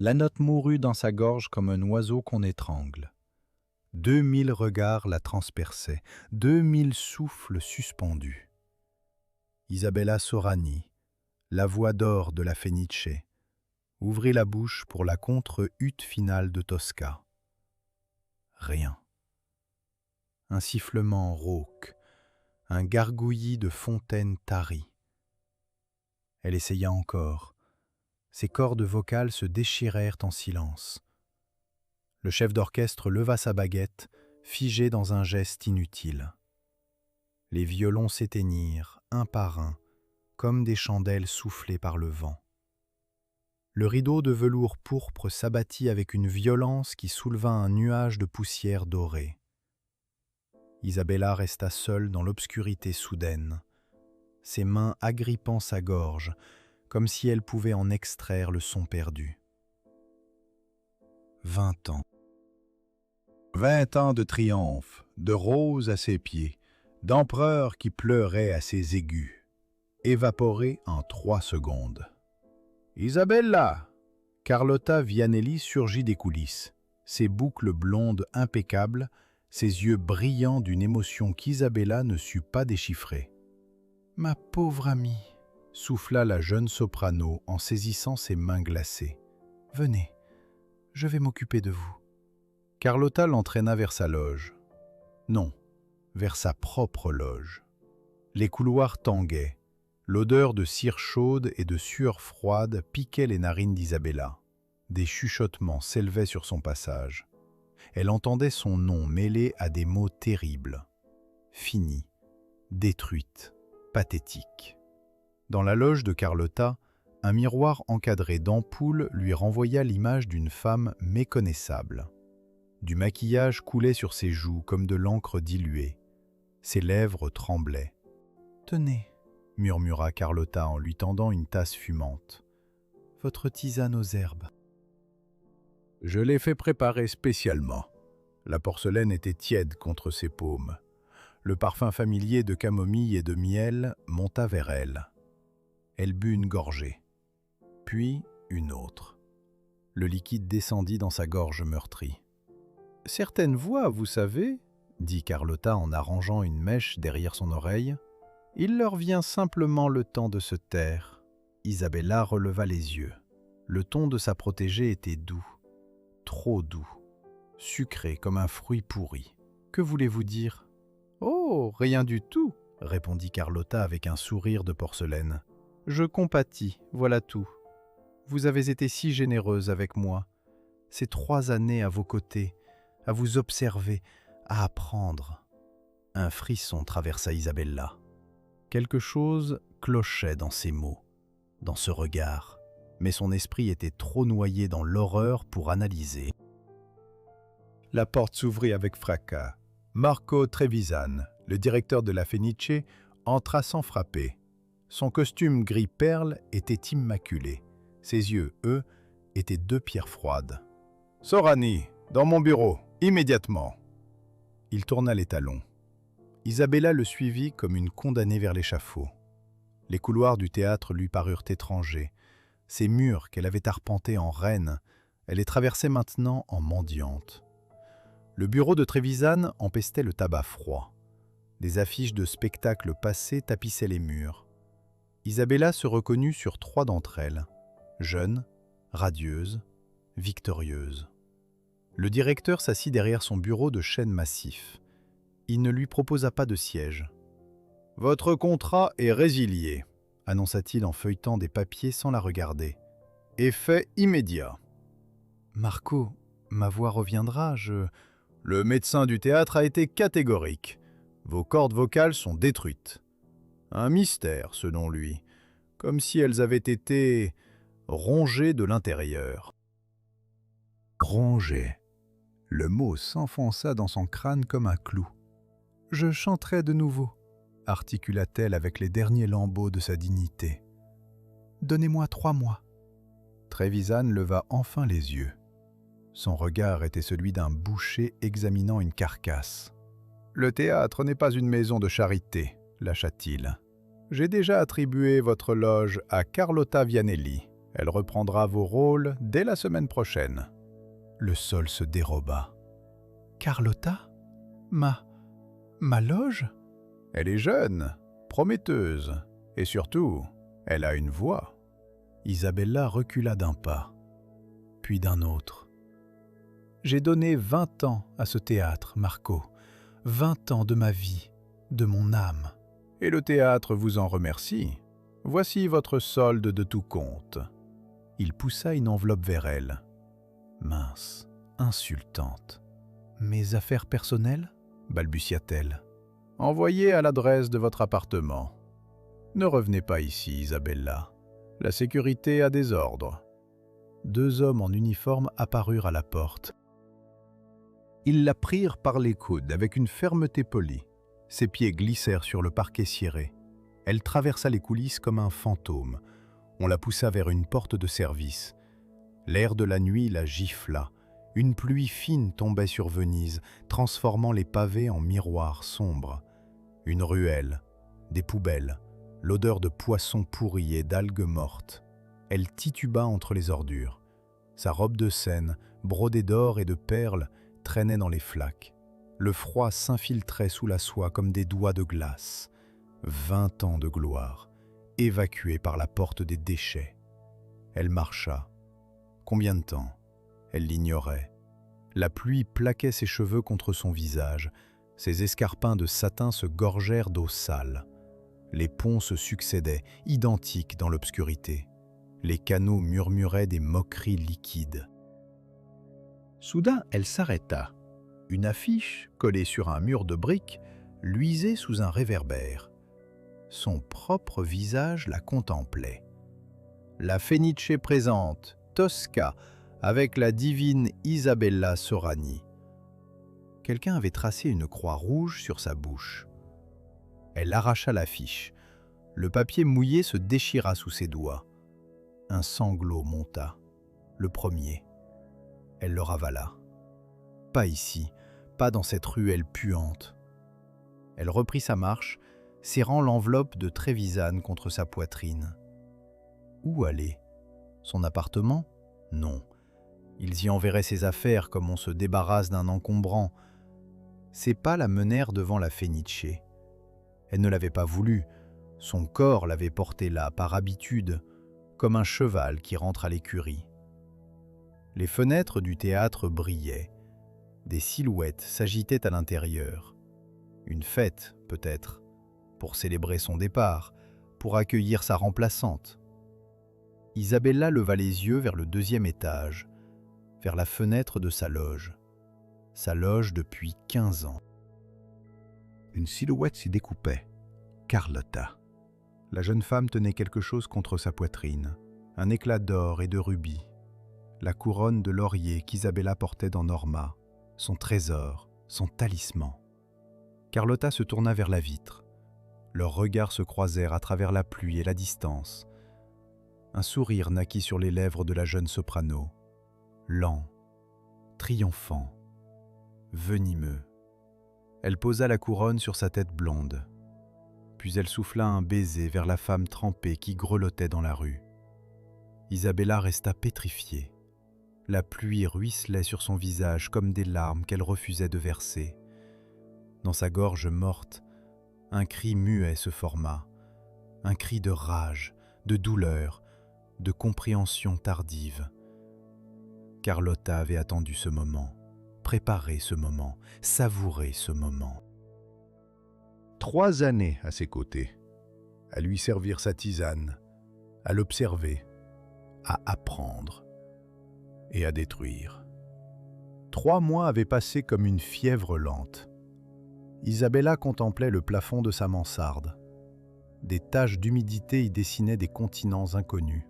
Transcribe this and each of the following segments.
La note mourut dans sa gorge comme un oiseau qu'on étrangle. 2000 regards la transperçaient, 2000 souffles suspendus. Isabella Sorani, la voix d'or de la Fenice, ouvrit la bouche pour la contre-hutte finale de Tosca. Rien. Un sifflement rauque, un gargouillis de fontaine tarie. Elle essaya encore. Ses cordes vocales se déchirèrent en silence. Le chef d'orchestre leva sa baguette, figé dans un geste inutile. Les violons s'éteignirent, un par un, comme des chandelles soufflées par le vent. Le rideau de velours pourpre s'abattit avec une violence qui souleva un nuage de poussière dorée. Isabella resta seule dans l'obscurité soudaine, ses mains agrippant sa gorge, comme si elle pouvait en extraire le son perdu. 20 ans. 20 ans de triomphe, de roses à ses pieds, d'empereur qui pleurait à ses aigus, évaporés en 3 secondes. Isabella! Carlotta Vianelli surgit des coulisses, ses boucles blondes impeccables, ses yeux brillants d'une émotion qu'Isabella ne sut pas déchiffrer. « Ma pauvre amie !» souffla la jeune soprano en saisissant ses mains glacées. « Venez, je vais m'occuper de vous. » Carlotta l'entraîna vers sa loge. Non, vers sa propre loge. Les couloirs tanguaient. L'odeur de cire chaude et de sueur froide piquait les narines d'Isabella. Des chuchotements s'élevaient sur son passage. Elle entendait son nom mêlé à des mots terribles. Finie, détruite, pathétique. Dans la loge de Carlotta, un miroir encadré d'ampoules lui renvoya l'image d'une femme méconnaissable. Du maquillage coulait sur ses joues comme de l'encre diluée. Ses lèvres tremblaient. « Tenez » murmura Carlotta en lui tendant une tasse fumante. « Votre tisane aux herbes. » Je l'ai fait préparer spécialement. La porcelaine était tiède contre ses paumes. Le parfum familier de camomille et de miel monta vers elle. Elle but une gorgée, puis une autre. Le liquide descendit dans sa gorge meurtrie. « Certaines voix, vous savez, » dit Carlotta en arrangeant une mèche derrière son oreille, « il leur vient simplement le temps de se taire. » Isabella releva les yeux. Le ton de sa protégée était doux, trop doux, sucré comme un fruit pourri. « Que voulez-vous dire ?»« Oh, rien du tout !» répondit Carlotta avec un sourire de porcelaine. « Je compatis, voilà tout. Vous avez été si généreuse avec moi. Ces 3 années à vos côtés, à vous observer, à apprendre. » Un frisson traversa Isabella. Quelque chose clochait dans ces mots, dans ce regard, mais son esprit était trop noyé dans l'horreur pour analyser. La porte s'ouvrit avec fracas. Marco Trevisan, le directeur de la Fenice, entra sans frapper. Son costume gris perle était immaculé. Ses yeux, eux, étaient 2 pierres froides. « Sorani, dans mon bureau, immédiatement !» Il tourna les talons. Isabella le suivit comme une condamnée vers l'échafaud. Les couloirs du théâtre lui parurent étrangers. Ces murs qu'elle avait arpentés en reine, elle les traversait maintenant en mendiante. Le bureau de Trevisan empestait le tabac froid. Des affiches de spectacles passés tapissaient les murs. Isabella se reconnut sur 3 d'entre elles, jeune, radieuse, victorieuse. Le directeur s'assit derrière son bureau de chêne massif. Il ne lui proposa pas de siège. « Votre contrat est résilié », annonça-t-il en feuilletant des papiers sans la regarder. « Effet immédiat. »« Marco, ma voix reviendra, je... » Le médecin du théâtre a été catégorique. Vos cordes vocales sont détruites. Un mystère, selon lui, comme si elles avaient été rongées de l'intérieur. Rongées. Le mot s'enfonça dans son crâne comme un clou. « Je chanterai de nouveau », articula-t-elle avec les derniers lambeaux de sa dignité. « Donnez-moi 3 mois. » Trevisan leva enfin les yeux. Son regard était celui d'un boucher examinant une carcasse. « Le théâtre n'est pas une maison de charité, » lâcha-t-il. « J'ai déjà attribué votre loge à Carlotta Vianelli, Elle reprendra vos rôles dès la semaine prochaine. Le sol se déroba. Carlotta? Ma loge? Elle est jeune, prometteuse, et surtout, elle a une voix. Isabella recula d'un pas, puis d'un autre. J'ai donné 20 ans à ce théâtre, Marco. 20 ans de ma vie, de mon âme. Et le théâtre vous en remercie. Voici votre solde de tout compte. Il poussa une enveloppe vers elle. Mince, insultante. Mes affaires personnelles? Balbutia-t-elle. Envoyez à l'adresse de votre appartement. Ne revenez pas ici, Isabella. La sécurité a des ordres. 2 hommes en uniforme apparurent à la porte. Ils la prirent par les coudes avec une fermeté polie. Ses pieds glissèrent sur le parquet ciré. Elle traversa les coulisses comme un fantôme. On la poussa vers une porte de service. L'air de la nuit la gifla. Une pluie fine tombait sur Venise, transformant les pavés en miroirs sombres. Une ruelle, des poubelles, l'odeur de poissons pourris et d'algues mortes. Elle tituba entre les ordures. Sa robe de Seine, brodée d'or et de perles, traînait dans les flaques. Le froid s'infiltrait sous la soie comme des doigts de glace. 20 ans de gloire, évacués par la porte des déchets. Elle marcha. Combien de temps? Elle l'ignorait. La pluie plaquait ses cheveux contre son visage. Ses escarpins de satin se gorgèrent d'eau sale. Les ponts se succédaient, identiques dans l'obscurité. Les canaux murmuraient des moqueries liquides. Soudain, elle s'arrêta. Une affiche, collée sur un mur de briques, luisait sous un réverbère. Son propre visage la contemplait. La Fenice présente, Tosca, avec la divine Isabella Sorani. Quelqu'un avait tracé une croix rouge sur sa bouche. Elle arracha l'affiche. Le papier mouillé se déchira sous ses doigts. Un sanglot monta, le premier. Elle le ravala. Pas ici, pas dans cette ruelle puante. Elle reprit sa marche, serrant l'enveloppe de Trevisan contre sa poitrine. Où aller? Son appartement? Non. Ils y enverraient ses affaires comme on se débarrasse d'un encombrant. Ses pas la menèrent devant la Fenice. Elle ne l'avait pas voulu. Son corps l'avait portée là, par habitude, comme un cheval qui rentre à l'écurie. Les fenêtres du théâtre brillaient. Des silhouettes s'agitaient à l'intérieur. Une fête, peut-être, pour célébrer son départ, pour accueillir sa remplaçante. Isabella leva les yeux vers le 2e étage, vers la fenêtre de sa loge. Sa loge depuis 15 ans. Une silhouette s'y découpait. Carlotta. La jeune femme tenait quelque chose contre sa poitrine, un éclat d'or et de rubis, la couronne de laurier qu'Isabella portait dans Norma, son trésor, son talisman. Carlotta se tourna vers la vitre. Leurs regards se croisèrent à travers la pluie et la distance. Un sourire naquit sur les lèvres de la jeune soprano, lent, triomphant, venimeux. Elle posa la couronne sur sa tête blonde. Puis elle souffla un baiser vers la femme trempée qui grelottait dans la rue. Isabella resta pétrifiée. La pluie ruisselait sur son visage comme des larmes qu'elle refusait de verser. Dans sa gorge morte, un cri muet se forma, un cri de rage, de douleur, de compréhension tardive. Carlotta avait attendu ce moment, préparé ce moment, savouré ce moment. 3 années à ses côtés, à lui servir sa tisane, à l'observer, à apprendre et à détruire. 3 mois avaient passé comme une fièvre lente. Isabella contemplait le plafond de sa mansarde. Des taches d'humidité y dessinaient des continents inconnus.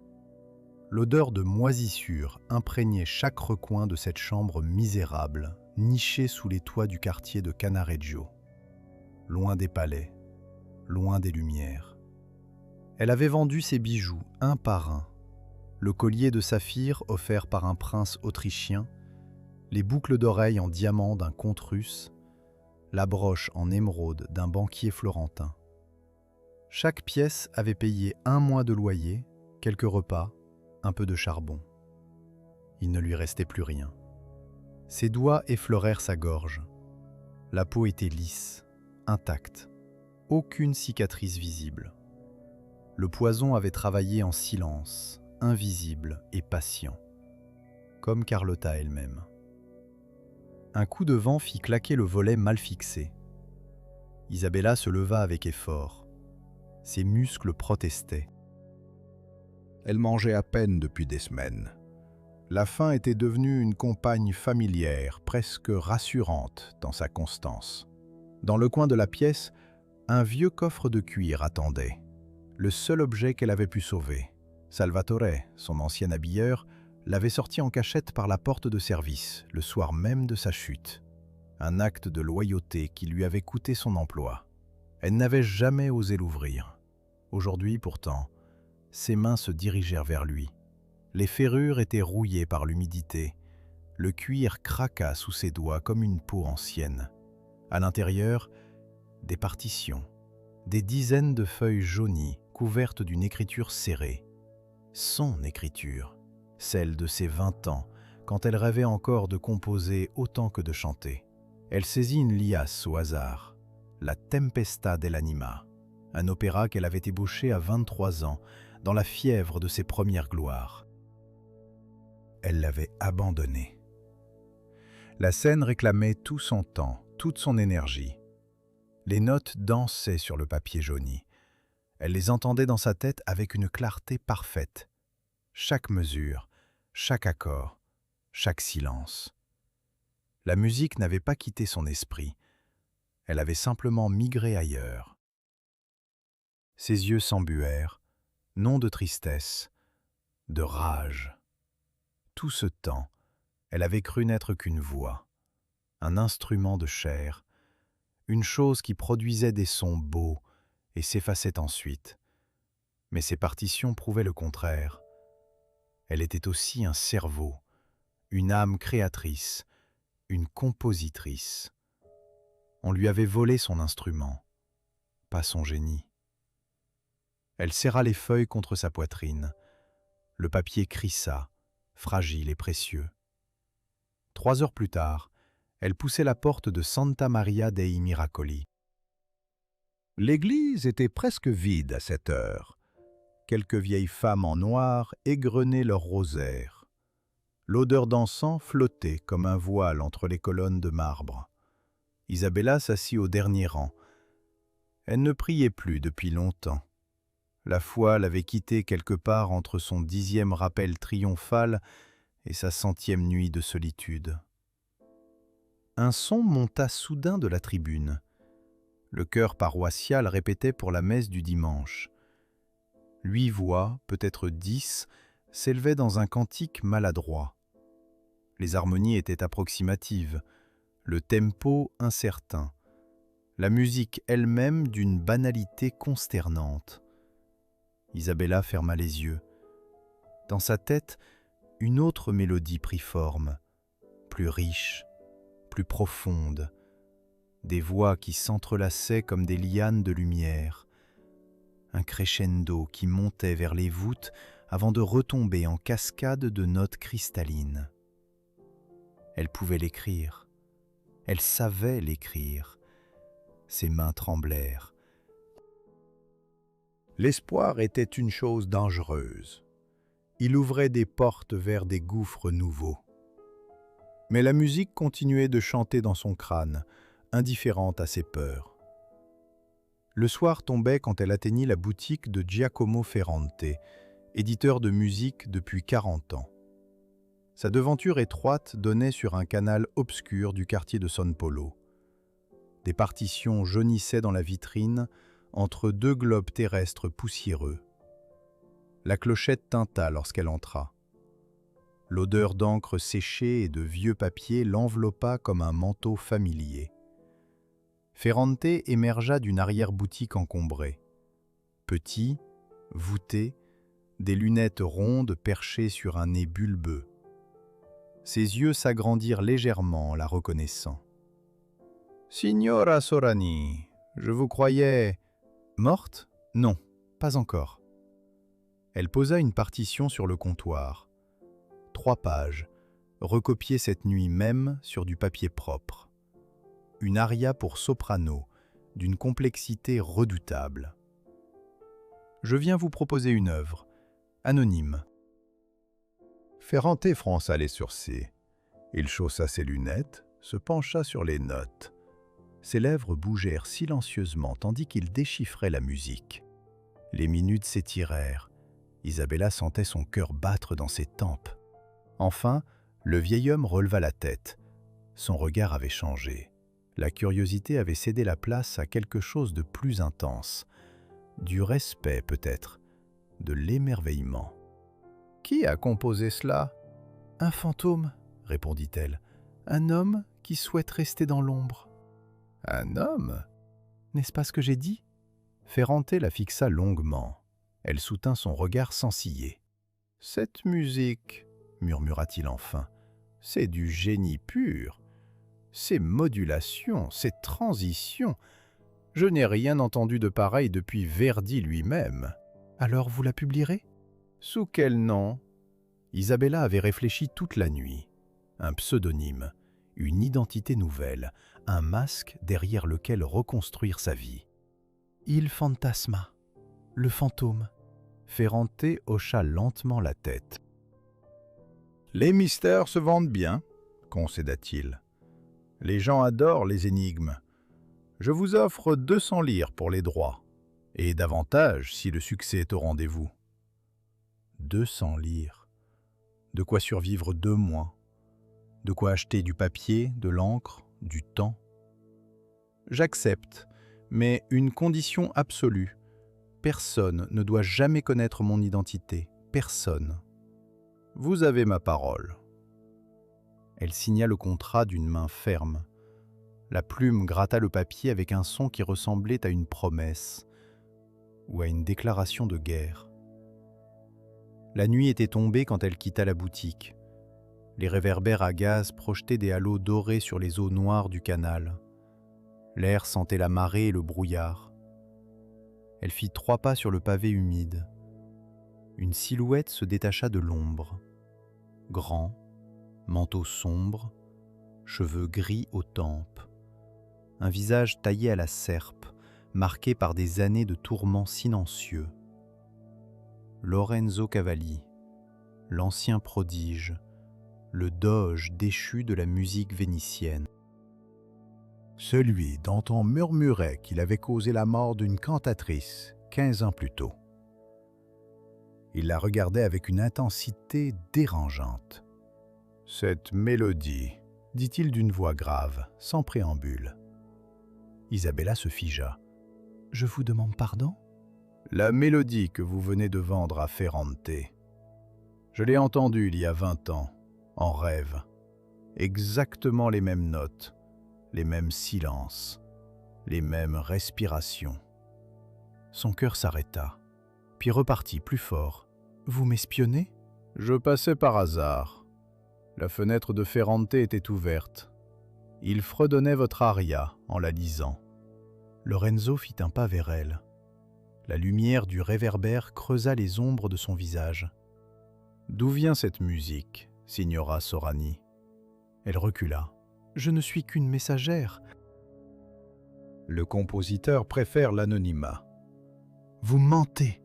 L'odeur de moisissure imprégnait chaque recoin de cette chambre misérable, nichée sous les toits du quartier de Canareggio. Loin des palais, loin des lumières. Elle avait vendu ses bijoux un par un. Le collier de saphir offert par un prince autrichien, les boucles d'oreilles en diamant d'un comte russe, la broche en émeraude d'un banquier florentin. Chaque pièce avait payé 1 mois de loyer, quelques repas, un peu de charbon. Il ne lui restait plus rien. Ses doigts effleurèrent sa gorge. La peau était lisse, intacte, aucune cicatrice visible. Le poison avait travaillé en silence, invisible et patient, comme Carlotta elle-même. Un coup de vent fit claquer le volet mal fixé. Isabella se leva avec effort. Ses muscles protestaient. Elle mangeait à peine depuis des semaines. La faim était devenue une compagne familière, presque rassurante dans sa constance. Dans le coin de la pièce, un vieux coffre de cuir attendait, le seul objet qu'elle avait pu sauver. Salvatore, son ancien habilleur, l'avait sorti en cachette par la porte de service, le soir même de sa chute. Un acte de loyauté qui lui avait coûté son emploi. Elle n'avait jamais osé l'ouvrir. Aujourd'hui, pourtant, ses mains se dirigèrent vers lui. Les ferrures étaient rouillées par l'humidité. Le cuir craqua sous ses doigts comme une peau ancienne. À l'intérieur, des partitions, des dizaines de feuilles jaunies couvertes d'une écriture serrée. Son écriture, celle de ses 20 ans, quand elle rêvait encore de composer autant que de chanter. Elle saisit une liasse au hasard, La Tempesta dell'Anima, un opéra qu'elle avait ébauché à 23 ans, dans la fièvre de ses premières gloires. Elle l'avait abandonné. La scène réclamait tout son temps, toute son énergie. Les notes dansaient sur le papier jauni. Elle les entendait dans sa tête avec une clarté parfaite. Chaque mesure, chaque accord, chaque silence. La musique n'avait pas quitté son esprit. Elle avait simplement migré ailleurs. Ses yeux s'embuèrent, non de tristesse, de rage. Tout ce temps, elle avait cru n'être qu'une voix, un instrument de chair, une chose qui produisait des sons beaux et s'effaçait ensuite. Mais ses partitions prouvaient le contraire. Elle était aussi un cerveau, une âme créatrice, une compositrice. On lui avait volé son instrument, pas son génie. Elle serra les feuilles contre sa poitrine. Le papier crissa, fragile et précieux. 3 heures plus tard, elle poussait la porte de Santa Maria dei Miracoli. L'église était presque vide à cette heure. Quelques vieilles femmes en noir égrenaient leurs rosaires. L'odeur d'encens flottait comme un voile entre les colonnes de marbre. Isabella s'assit au dernier rang. Elle ne priait plus depuis longtemps. La foi l'avait quittée quelque part entre son 10e rappel triomphal et sa 100e nuit de solitude. Un son monta soudain de la tribune. Le chœur paroissial répétait pour la messe du dimanche. 8 voix, peut-être 10, s'élevaient dans un cantique maladroit. Les harmonies étaient approximatives, le tempo incertain, la musique elle-même d'une banalité consternante. Isabella ferma les yeux. Dans sa tête, une autre mélodie prit forme, plus riche, plus profonde, des voix qui s'entrelaçaient comme des lianes de lumière, un crescendo qui montait vers les voûtes avant de retomber en cascade de notes cristallines. Elle pouvait l'écrire, elle savait l'écrire. Ses mains tremblèrent. L'espoir était une chose dangereuse. Il ouvrait des portes vers des gouffres nouveaux. Mais la musique continuait de chanter dans son crâne, indifférente à ses peurs. Le soir tombait quand elle atteignit la boutique de Giacomo Ferrante, éditeur de musique depuis 40 ans. Sa devanture étroite donnait sur un canal obscur du quartier de San Polo. Des partitions jaunissaient dans la vitrine entre 2 globes terrestres poussiéreux. La clochette tinta lorsqu'elle entra. L'odeur d'encre séchée et de vieux papier l'enveloppa comme un manteau familier. Ferrante émergea d'une arrière-boutique encombrée. Petit, voûté, des lunettes rondes perchées sur un nez bulbeux. Ses yeux s'agrandirent légèrement en la reconnaissant. « Signora Sorani, je vous croyais... » « Morte ? Non, pas encore. » Elle posa une partition sur le comptoir. 3 pages, recopiées cette nuit même sur du papier propre. Une aria pour soprano, d'une complexité redoutable. Je viens vous proposer une œuvre, anonyme. Ferrante fronça les sourcils. Il chaussa ses lunettes, se pencha sur les notes. Ses lèvres bougèrent silencieusement tandis qu'il déchiffrait la musique. Les minutes s'étirèrent. Isabella sentait son cœur battre dans ses tempes. Enfin, le vieil homme releva la tête. Son regard avait changé. La curiosité avait cédé la place à quelque chose de plus intense. Du respect peut-être, de l'émerveillement. « Qui a composé cela ?»« Un fantôme, » répondit-elle. « Un homme qui souhaite rester dans l'ombre. »« Un homme ?» N'est-ce pas ce que j'ai dit ? Ferrante la fixa longuement. Elle soutint son regard sans ciller. « Cette musique, » murmura-t-il enfin, « c'est du génie pur. Ces modulations, ces transitions, je n'ai rien entendu de pareil depuis Verdi lui-même. Alors vous la publierez ? Sous quel nom ? Isabella avait réfléchi toute la nuit. Un pseudonyme, une identité nouvelle, un masque derrière lequel reconstruire sa vie. Il fantasma, le fantôme. Ferrante hocha lentement la tête. Les mystères se vendent bien, concéda-t-il. Les gens adorent les énigmes. Je vous offre 200 lire pour les droits, et davantage si le succès est au rendez-vous. 200 lire. De quoi survivre 2 mois. De quoi acheter du papier, de l'encre, du temps. J'accepte, mais une condition absolue. Personne ne doit jamais connaître mon identité. Personne. Vous avez ma parole. Elle signa le contrat d'une main ferme. La plume gratta le papier avec un son qui ressemblait à une promesse ou à une déclaration de guerre. La nuit était tombée quand elle quitta la boutique. Les réverbères à gaz projetaient des halos dorés sur les eaux noires du canal. L'air sentait la marée et le brouillard. Elle fit 3 pas sur le pavé humide. Une silhouette se détacha de l'ombre. Grand, manteau sombre, cheveux gris aux tempes. Un visage taillé à la serpe, marqué par des années de tourments silencieux. Lorenzo Cavalli, l'ancien prodige, le doge déchu de la musique vénitienne. Celui dont on murmurait qu'il avait causé la mort d'une cantatrice 15 ans plus tôt. Il la regardait avec une intensité dérangeante. « Cette mélodie, » dit-il d'une voix grave, sans préambule. Isabella se figea. « Je vous demande pardon ?» « La mélodie que vous venez de vendre à Ferrante. Je l'ai entendue il y a 20 ans, en rêve. Exactement les mêmes notes, les mêmes silences, les mêmes respirations. » Son cœur s'arrêta, puis repartit plus fort. « Vous m'espionnez ?» Je passais par hasard. La fenêtre de Ferrante était ouverte. Il fredonnait votre aria en la lisant. Lorenzo fit un pas vers elle. La lumière du réverbère creusa les ombres de son visage. « D'où vient cette musique, signora Sorani ?» Elle recula. « Je ne suis qu'une messagère. » Le compositeur préfère l'anonymat. « Vous mentez !»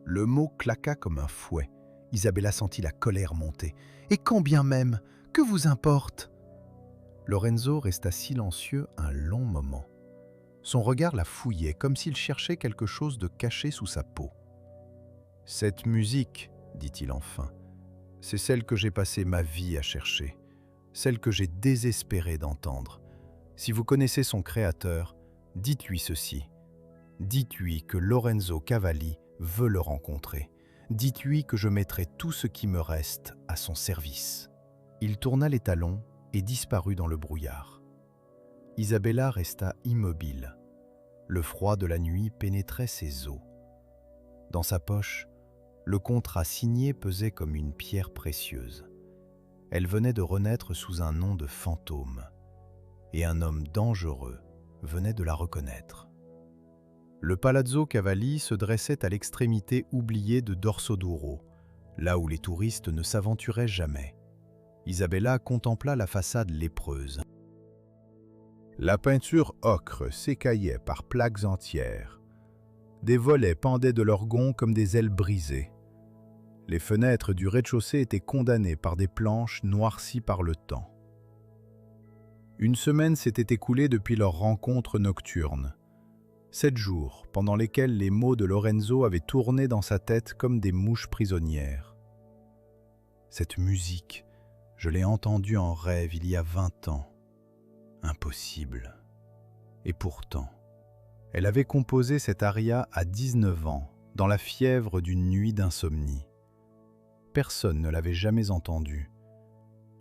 Le mot claqua comme un fouet. Isabella sentit la colère monter. « Et quand bien même, que vous importe ?» Lorenzo resta silencieux un long moment. Son regard la fouillait comme s'il cherchait quelque chose de caché sous sa peau. « Cette musique, dit-il enfin, c'est celle que j'ai passé ma vie à chercher, celle que j'ai désespéré d'entendre. Si vous connaissez son créateur, dites-lui ceci. Dites-lui que Lorenzo Cavalli veut le rencontrer. Dites-lui que je mettrai tout ce qui me reste à son service. » Il tourna les talons et disparut dans le brouillard. Isabella resta immobile. Le froid de la nuit pénétrait ses os. Dans sa poche, le contrat signé pesait comme une pierre précieuse. Elle venait de renaître sous un nom de fantôme, et un homme dangereux venait de la reconnaître. Le Palazzo Cavalli se dressait à l'extrémité oubliée de Dorsoduro, là où les touristes ne s'aventuraient jamais. Isabella contempla la façade lépreuse. La peinture ocre s'écaillait par plaques entières. Des volets pendaient de leurs gonds comme des ailes brisées. Les fenêtres du rez-de-chaussée étaient condamnées par des planches noircies par le temps. Une semaine s'était écoulée depuis leur rencontre nocturne. 7 jours, pendant lesquels les mots de Lorenzo avaient tourné dans sa tête comme des mouches prisonnières. Cette musique, je l'ai entendue en rêve il y a 20 ans. Impossible. Et pourtant, elle avait composé cette aria à 19 ans, dans la fièvre d'une nuit d'insomnie. Personne ne l'avait jamais entendue.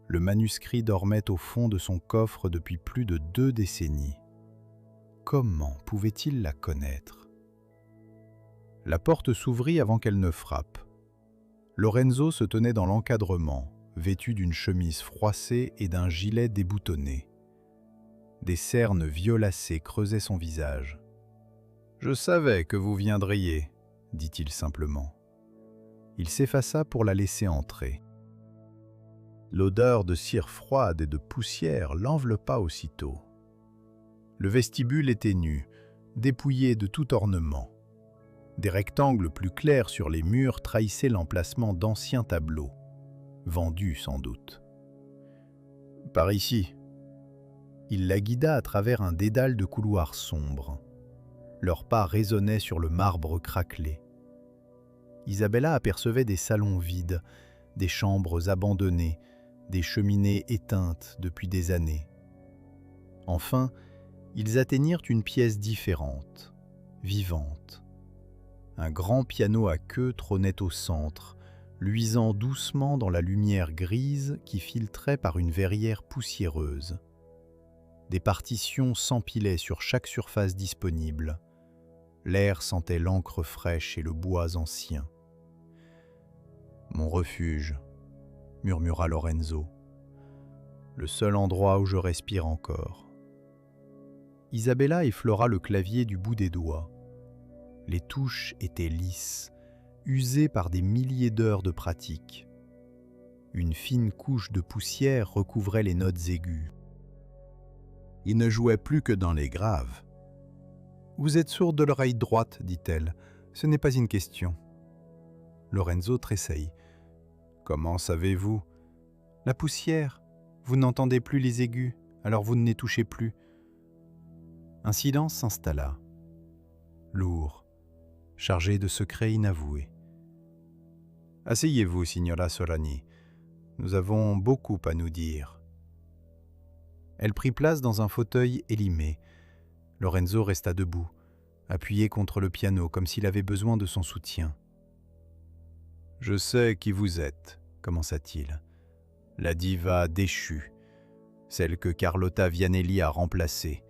Le manuscrit dormait au fond de son coffre depuis plus de 2 décennies. Comment pouvait-il la connaître? La porte s'ouvrit avant qu'elle ne frappe. Lorenzo se tenait dans l'encadrement, vêtu d'une chemise froissée et d'un gilet déboutonné. Des cernes violacées creusaient son visage. « Je savais que vous viendriez », dit-il simplement. Il s'effaça pour la laisser entrer. L'odeur de cire froide et de poussière l'enveloppa aussitôt. Le vestibule était nu, dépouillé de tout ornement. Des rectangles plus clairs sur les murs trahissaient l'emplacement d'anciens tableaux, vendus sans doute. « Par ici !» Il la guida à travers un dédale de couloirs sombres. Leurs pas résonnaient sur le marbre craquelé. Isabella apercevait des salons vides, des chambres abandonnées, des cheminées éteintes depuis des années. Enfin, ils atteignirent une pièce différente, vivante. Un grand piano à queue trônait au centre, luisant doucement dans la lumière grise qui filtrait par une verrière poussiéreuse. Des partitions s'empilaient sur chaque surface disponible. L'air sentait l'encre fraîche et le bois ancien. « Mon refuge », murmura Lorenzo. « Le seul endroit où je respire encore. » Isabella effleura le clavier du bout des doigts. Les touches étaient lisses, usées par des milliers d'heures de pratique. Une fine couche de poussière recouvrait les notes aiguës. Il ne jouait plus que dans les graves. « Vous êtes sourde de l'oreille droite, dit-elle. Ce n'est pas une question. » Lorenzo tressaillit. « Comment savez-vous ?»« La poussière. Vous n'entendez plus les aigus, alors vous ne les touchez plus. » Un silence s'installa, lourd, chargé de secrets inavoués. « Asseyez-vous, signora Sorani. Nous avons beaucoup à nous dire. » Elle prit place dans un fauteuil élimé. Lorenzo resta debout, appuyé contre le piano comme s'il avait besoin de son soutien. « Je sais qui vous êtes, » commença-t-il. « La diva déchue, celle que Carlotta Vianelli a remplacée.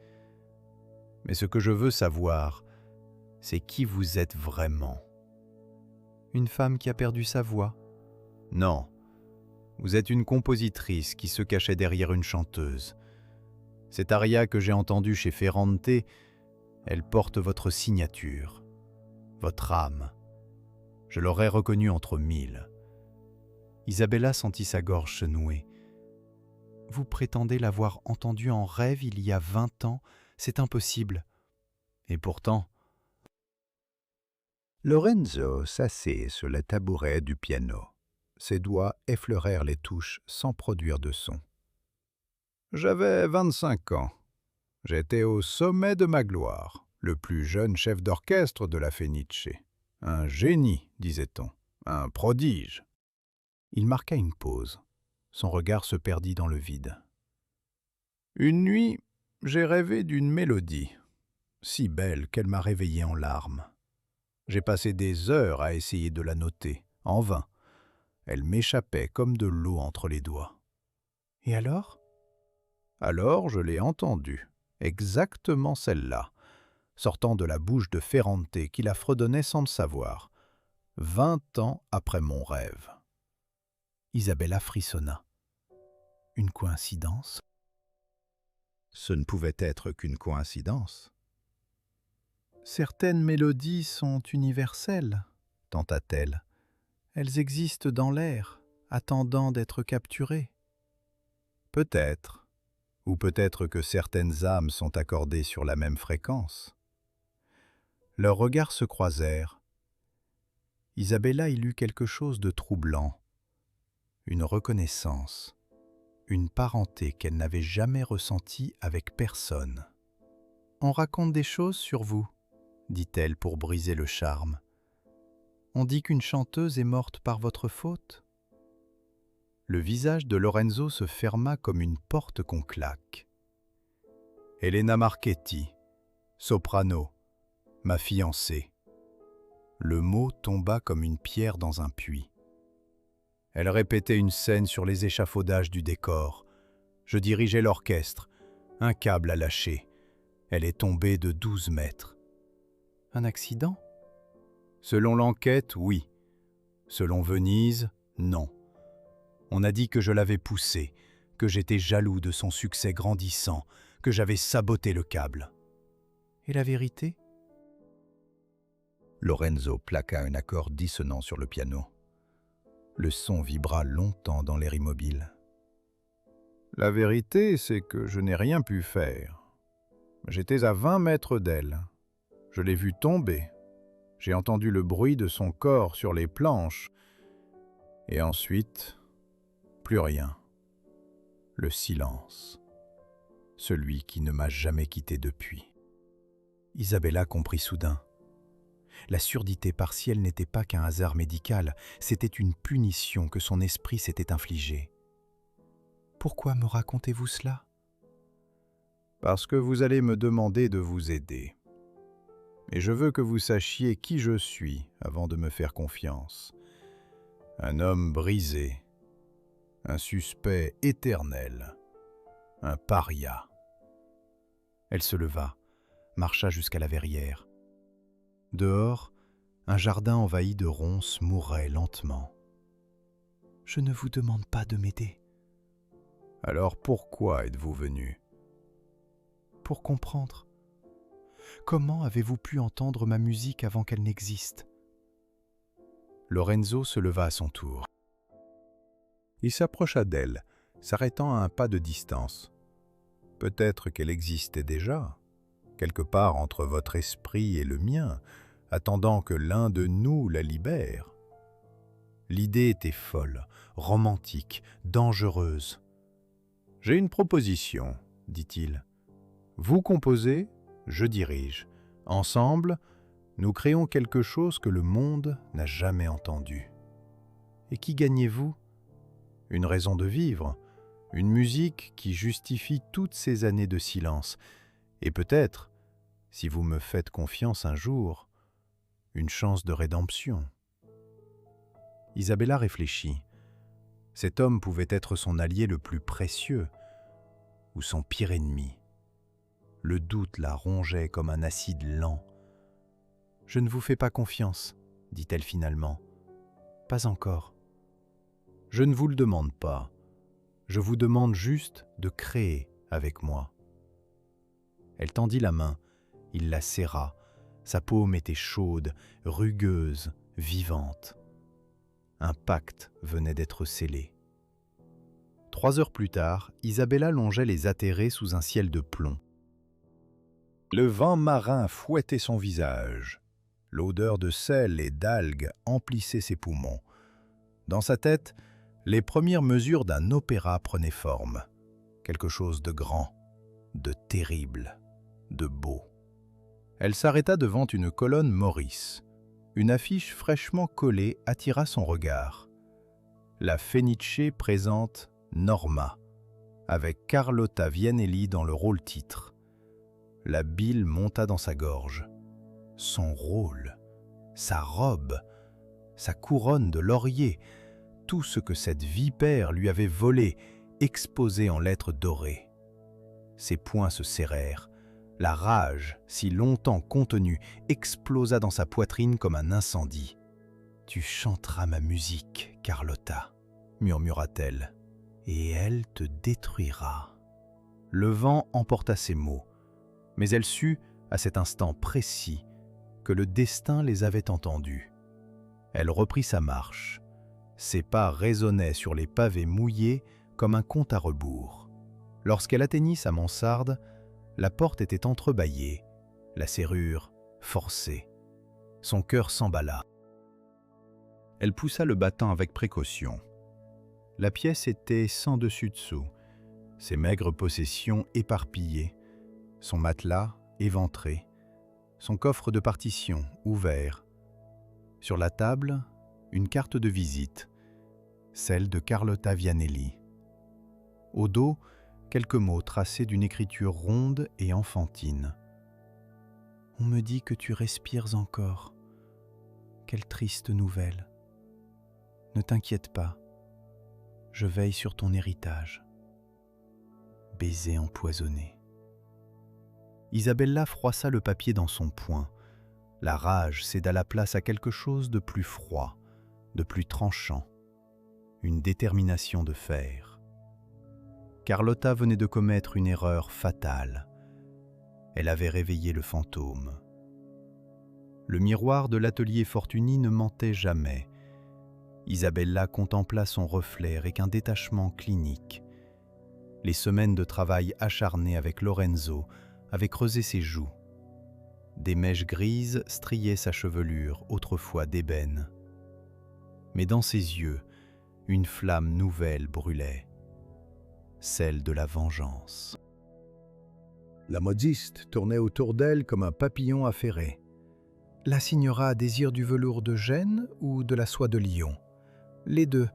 Mais ce que je veux savoir, c'est qui vous êtes vraiment. » « Une femme qui a perdu sa voix. »« Non, vous êtes une compositrice qui se cachait derrière une chanteuse. Cette aria que j'ai entendue chez Ferrante, elle porte votre signature, votre âme. Je l'aurais reconnue entre 1000. » Isabella sentit sa gorge se nouer. « Vous prétendez l'avoir entendue en rêve il y a 20 ans ? C'est impossible. » Et pourtant... Lorenzo s'assit sur le tabouret du piano. Ses doigts effleurèrent les touches sans produire de son. J'avais 25 ans. J'étais au sommet de ma gloire, le plus jeune chef d'orchestre de la Fenice. Un génie, disait-on, un prodige. Il marqua une pause. Son regard se perdit dans le vide. Une nuit, j'ai rêvé d'une mélodie, si belle qu'elle m'a réveillé en larmes. J'ai passé des heures à essayer de la noter, en vain. Elle m'échappait comme de l'eau entre les doigts. Et alors ? Alors je l'ai entendue, exactement celle-là, sortant de la bouche de Ferrante qui la fredonnait sans le savoir, 20 ans après mon rêve. Isabella frissonna. Une coïncidence ? Ce ne pouvait être qu'une coïncidence. Certaines mélodies sont universelles, tenta-t-elle. Elles existent dans l'air, attendant d'être capturées. Peut-être, ou peut-être que certaines âmes sont accordées sur la même fréquence. Leurs regards se croisèrent. Isabella y lut quelque chose de troublant, une reconnaissance, une parenté qu'elle n'avait jamais ressentie avec personne. « On raconte des choses sur vous, » dit-elle pour briser le charme. « On dit qu'une chanteuse est morte par votre faute ?» Le visage de Lorenzo se ferma comme une porte qu'on claque. Elena Marchetti, soprano, ma fiancée. Le mot tomba comme une pierre dans un puits. Elle répétait une scène sur les échafaudages du décor. Je dirigeais l'orchestre. Un câble a lâché. Elle est tombée de 12 mètres. Un accident ? Selon l'enquête, oui. Selon Venise, non. On a dit que je l'avais poussée, que j'étais jaloux de son succès grandissant, que j'avais saboté le câble. Et la vérité ? Lorenzo plaqua un accord dissonant sur le piano. Le son vibra longtemps dans l'air immobile. La vérité, c'est que je n'ai rien pu faire. J'étais à 20 mètres d'elle. Je l'ai vue tomber. J'ai entendu le bruit de son corps sur les planches. Et ensuite, plus rien. Le silence. Celui qui ne m'a jamais quitté depuis. Isabella comprit soudain. La surdité partielle n'était pas qu'un hasard médical, c'était une punition que son esprit s'était infligée. « Pourquoi me racontez-vous cela ?» Parce que vous allez me demander de vous aider. Et je veux que vous sachiez qui je suis avant de me faire confiance. Un homme brisé, un suspect éternel, un paria. Elle se leva, marcha jusqu'à la verrière. Dehors, un jardin envahi de ronces mourait lentement. « Je ne vous demande pas de m'aider. » Alors pourquoi êtes-vous venu ? Pour comprendre. Comment avez-vous pu entendre ma musique avant qu'elle n'existe ? Lorenzo se leva à son tour. Il s'approcha d'elle, s'arrêtant à un pas de distance. Peut-être qu'elle existait déjà, quelque part entre votre esprit et le mien, attendant que l'un de nous la libère. L'idée était folle, romantique, dangereuse. « J'ai une proposition, » dit-il. « Vous composez, je dirige. Ensemble, nous créons quelque chose que le monde n'a jamais entendu. Et qui gagnez-vous ? Une raison de vivre, une musique qui justifie toutes ces années de silence, et peut-être, si vous me faites confiance un jour, une chance de rédemption. » Isabella réfléchit. Cet homme pouvait être son allié le plus précieux ou son pire ennemi. Le doute la rongeait comme un acide lent. « Je ne vous fais pas confiance, » dit-elle finalement. « Pas encore. » « Je ne vous le demande pas. Je vous demande juste de créer avec moi. » Elle tendit la main. Il la serra. Sa paume était chaude, rugueuse, vivante. Un pacte venait d'être scellé. 3 heures plus tard, Isabella longeait les atterrés sous un ciel de plomb. Le vent marin fouettait son visage. L'odeur de sel et d'algues emplissait ses poumons. Dans sa tête, les premières mesures d'un opéra prenaient forme. Quelque chose de grand, de terrible, de beau. Elle s'arrêta devant une colonne Maurice. Une affiche fraîchement collée attira son regard. La Fenice présente Norma, avec Carlotta Vianelli dans le rôle titre. La bile monta dans sa gorge. Son rôle, sa robe, sa couronne de laurier, tout ce que cette vipère lui avait volé, exposé en lettres dorées. Ses poings se serrèrent. La rage, si longtemps contenue, explosa dans sa poitrine comme un incendie. « Tu chanteras ma musique, Carlotta, » murmura-t-elle, « et elle te détruira. » Le vent emporta ces mots, mais elle sut, à cet instant précis, que le destin les avait entendus. Elle reprit sa marche. Ses pas résonnaient sur les pavés mouillés comme un compte à rebours. Lorsqu'elle atteignit sa mansarde, la porte était entrebâillée, la serrure forcée. Son cœur s'emballa. Elle poussa le battant avec précaution. La pièce était sans dessus-dessous, ses maigres possessions éparpillées, son matelas éventré, son coffre de partition ouvert. Sur la table, une carte de visite, celle de Carlotta Vianelli. Au dos, quelques mots tracés d'une écriture ronde et enfantine. « On me dit que tu respires encore. Quelle triste nouvelle. Ne t'inquiète pas, je veille sur ton héritage. » Baiser empoisonné. Isabella froissa le papier dans son poing. La rage céda la place à quelque chose de plus froid, de plus tranchant, une détermination de fer. Carlotta venait de commettre une erreur fatale. Elle avait réveillé le fantôme. Le miroir de l'atelier Fortuny ne mentait jamais. Isabella contempla son reflet avec un détachement clinique. Les semaines de travail acharné avec Lorenzo avaient creusé ses joues. Des mèches grises striaient sa chevelure, autrefois d'ébène. Mais dans ses yeux, une flamme nouvelle brûlait, celle de la vengeance. La modiste tournait autour d'elle comme un papillon affairé. « La signora désire du velours de Gênes ou de la soie de Lyon? Les deux,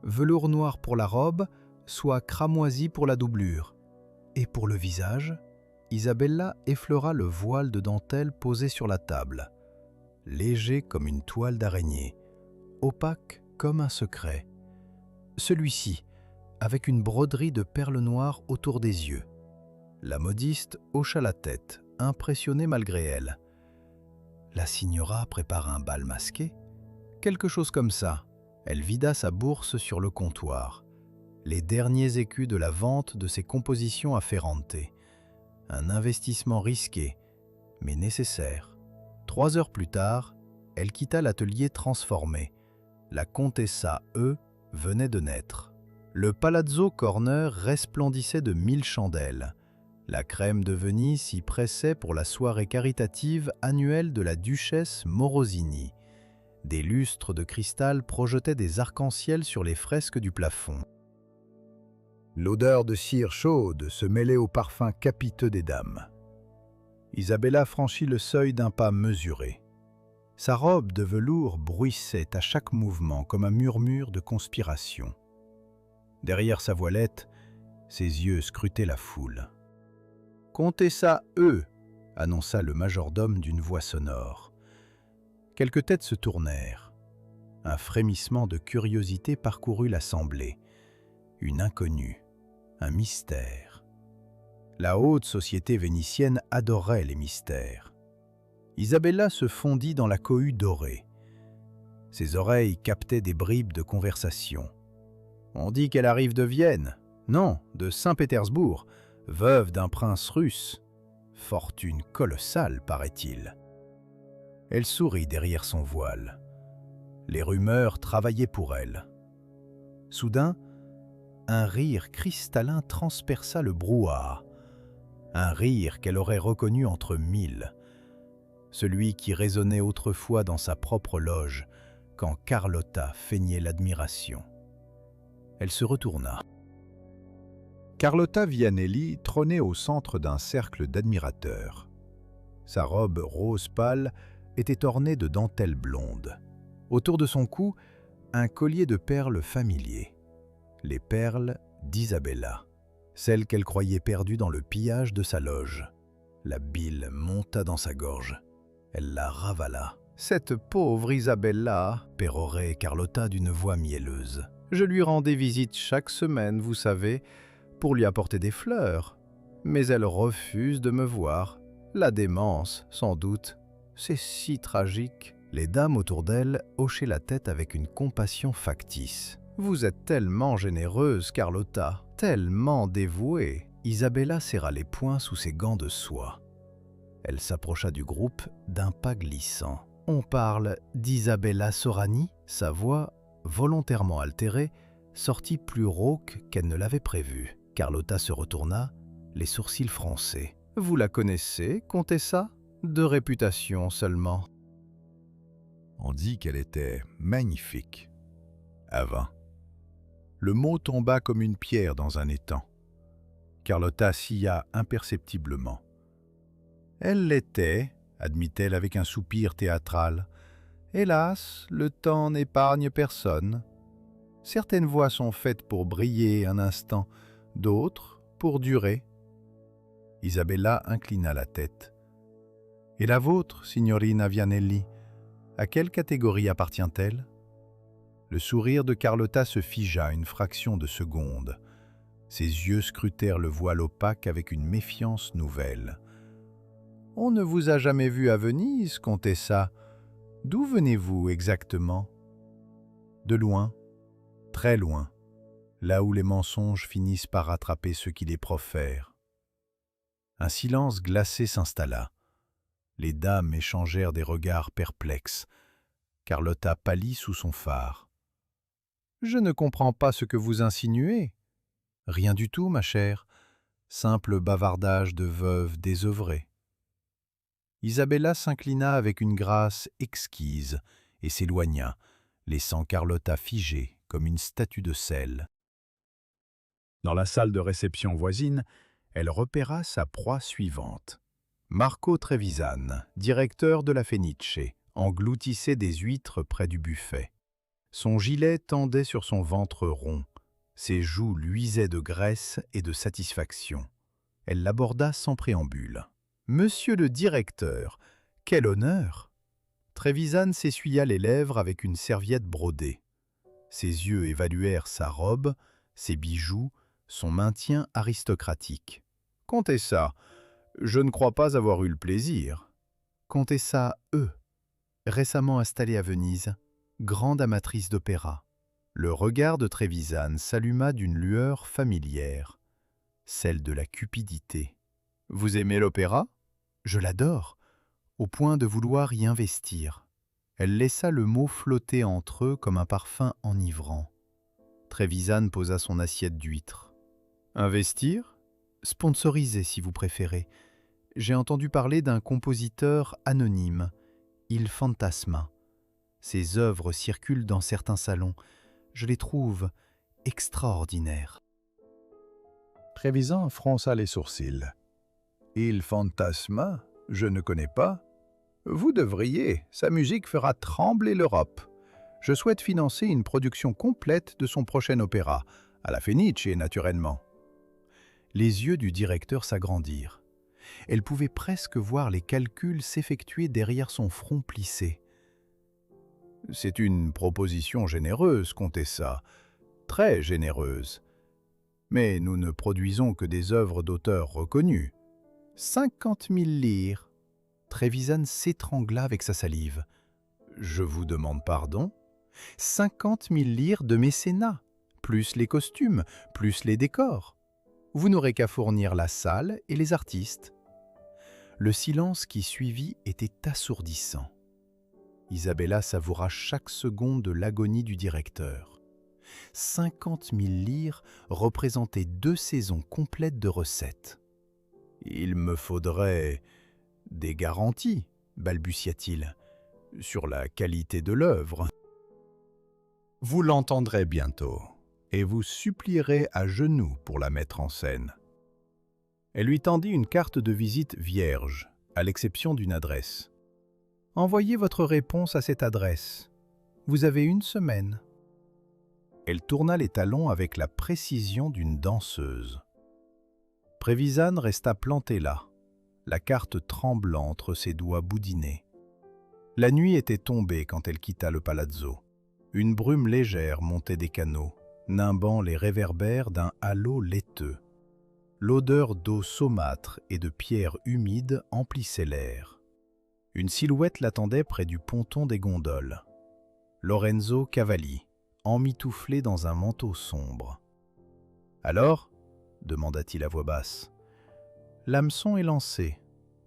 velours noir pour la robe, soie cramoisie pour la doublure. Et pour le visage ?» Isabella effleura le voile de dentelle posé sur la table, léger comme une toile d'araignée, opaque comme un secret. Celui-ci, avec une broderie de perles noires autour des yeux. La modiste hocha la tête, impressionnée malgré elle. La signora prépare un bal masqué? Quelque chose comme ça. Elle vida sa bourse sur le comptoir. Les derniers écus de la vente de ses compositions à Ferrante. Un investissement risqué, mais nécessaire. 3 heures plus tard, elle quitta l'atelier transformé. La Contessa E venait de naître. Le Palazzo Corner resplendissait de 1000 chandelles. La crème de Venise s'y pressait pour la soirée caritative annuelle de la duchesse Morosini. Des lustres de cristal projetaient des arcs-en-ciel sur les fresques du plafond. L'odeur de cire chaude se mêlait au parfum capiteux des dames. Isabella franchit le seuil d'un pas mesuré. Sa robe de velours bruissait à chaque mouvement comme un murmure de conspiration. Derrière sa voilette, ses yeux scrutaient la foule. « Contessa E !» annonça le majordome d'une voix sonore. Quelques têtes se tournèrent. Un frémissement de curiosité parcourut l'assemblée. Une inconnue, un mystère. La haute société vénitienne adorait les mystères. Isabella se fondit dans la cohue dorée. Ses oreilles captaient des bribes de conversation. On dit qu'elle arrive de Vienne, non, de Saint-Pétersbourg, veuve d'un prince russe. Fortune colossale, paraît-il. Elle sourit derrière son voile. Les rumeurs travaillaient pour elle. Soudain, un rire cristallin transperça le brouhaha. Un rire qu'elle aurait reconnu entre 1000. Celui qui résonnait autrefois dans sa propre loge, quand Carlotta feignait l'admiration. Elle se retourna. Carlotta Vianelli trônait au centre d'un cercle d'admirateurs. Sa robe rose pâle était ornée de dentelles blondes. Autour de son cou, un collier de perles familier. Les perles d'Isabella, celles qu'elle croyait perdues dans le pillage de sa loge. La bile monta dans sa gorge. Elle la ravala. « Cette pauvre Isabella !» pérorait Carlotta d'une voix mielleuse. « Je lui rendais visite chaque semaine, vous savez, pour lui apporter des fleurs. Mais elle refuse de me voir. La démence, sans doute. C'est si tragique. » Les dames autour d'elle hochaient la tête avec une compassion factice. « Vous êtes tellement généreuse, Carlotta, tellement dévouée. » Isabella serra les poings sous ses gants de soie. Elle s'approcha du groupe d'un pas glissant. « On parle d'Isabella Sorani ?» Sa voix, volontairement altérée, sortit plus rauque qu'elle ne l'avait prévu. Carlotta se retourna, les sourcils froncés. « Vous la connaissez, Comtessa ? De réputation seulement. » On dit qu'elle était magnifique. Avant. Le mot tomba comme une pierre dans un étang. Carlotta sia imperceptiblement. Elle l'était, admit-elle avec un soupir théâtral. Hélas, le temps n'épargne personne. Certaines voix sont faites pour briller un instant, d'autres pour durer. Isabella inclina la tête. Et la vôtre, signorina Vianelli, à quelle catégorie appartient-elle ? Le sourire de Carlotta se figea une fraction de seconde. Ses yeux scrutèrent le voile opaque avec une méfiance nouvelle. « On ne vous a jamais vu à Venise, Comtessa. D'où venez-vous exactement ?»« De loin, très loin, là où les mensonges finissent par attraper ceux qui les profèrent. » Un silence glacé s'installa. Les dames échangèrent des regards perplexes. Carlotta pâlit sous son fard. « Je ne comprends pas ce que vous insinuez. »« Rien du tout, ma chère. Simple bavardage de veuve désœuvrée. » Isabella s'inclina avec une grâce exquise et s'éloigna, laissant Carlotta figée comme une statue de sel. Dans la salle de réception voisine, elle repéra sa proie suivante. Marco Trevisan, directeur de la Fenice, engloutissait des huîtres près du buffet. Son gilet tendait sur son ventre rond. Ses joues luisaient de graisse et de satisfaction. Elle l'aborda sans préambule. « Monsieur le directeur, quel honneur !» Trevisan s'essuya les lèvres avec une serviette brodée. Ses yeux évaluèrent sa robe, ses bijoux, son maintien aristocratique. « Comtessa, je ne crois pas avoir eu le plaisir. » Comtessa E., récemment installée à Venise, grande amatrice d'opéra. Le regard de Trevisan s'alluma d'une lueur familière, celle de la cupidité. « Vous aimez l'opéra ? Je l'adore, au point de vouloir y investir. » Elle laissa le mot flotter entre eux comme un parfum enivrant. Trevisan posa son assiette d'huîtres. « Investir ? Sponsoriser, si vous préférez. J'ai entendu parler d'un compositeur anonyme, Il Fantasma. Ses œuvres circulent dans certains salons. Je les trouve extraordinaires. » Trevisan fronça les sourcils. « Il Fantasma, je ne connais pas. Vous devriez, sa musique fera trembler l'Europe. Je souhaite financer une production complète de son prochain opéra, à la Fenice naturellement. » Les yeux du directeur s'agrandirent. Elle pouvait presque voir les calculs s'effectuer derrière son front plissé. « C'est une proposition généreuse, Comtessa, très généreuse. Mais nous ne produisons que des œuvres d'auteurs reconnus. 50 000 lires. » Trevisan s'étrangla avec sa salive. « Je vous demande pardon ? 50 000 lires de mécénat, plus les costumes, plus les décors. Vous n'aurez qu'à fournir la salle et les artistes. » Le silence qui suivit était assourdissant. Isabella savoura chaque seconde de l'agonie du directeur. 50 000 lires représentaient 2 saisons complètes de recettes. « Il me faudrait des garanties, balbutia-t-il, sur la qualité de l'œuvre. »« Vous l'entendrez bientôt, et vous supplierez à genoux pour la mettre en scène. » Elle lui tendit une carte de visite vierge, à l'exception d'une adresse. « Envoyez votre réponse à cette adresse. Vous avez 1 semaine. » Elle tourna les talons avec la précision d'une danseuse. Trevisan resta planté là, la carte tremblant entre ses doigts boudinés. La nuit était tombée quand elle quitta le palazzo. Une brume légère montait des canaux, nimbant les réverbères d'un halo laiteux. L'odeur d'eau saumâtre et de pierres humides emplissait l'air. Une silhouette l'attendait près du ponton des gondoles. Lorenzo Cavalli, emmitouflé dans un manteau sombre. « Alors ?» demanda-t-il à voix basse. « L'hameçon est lancé. »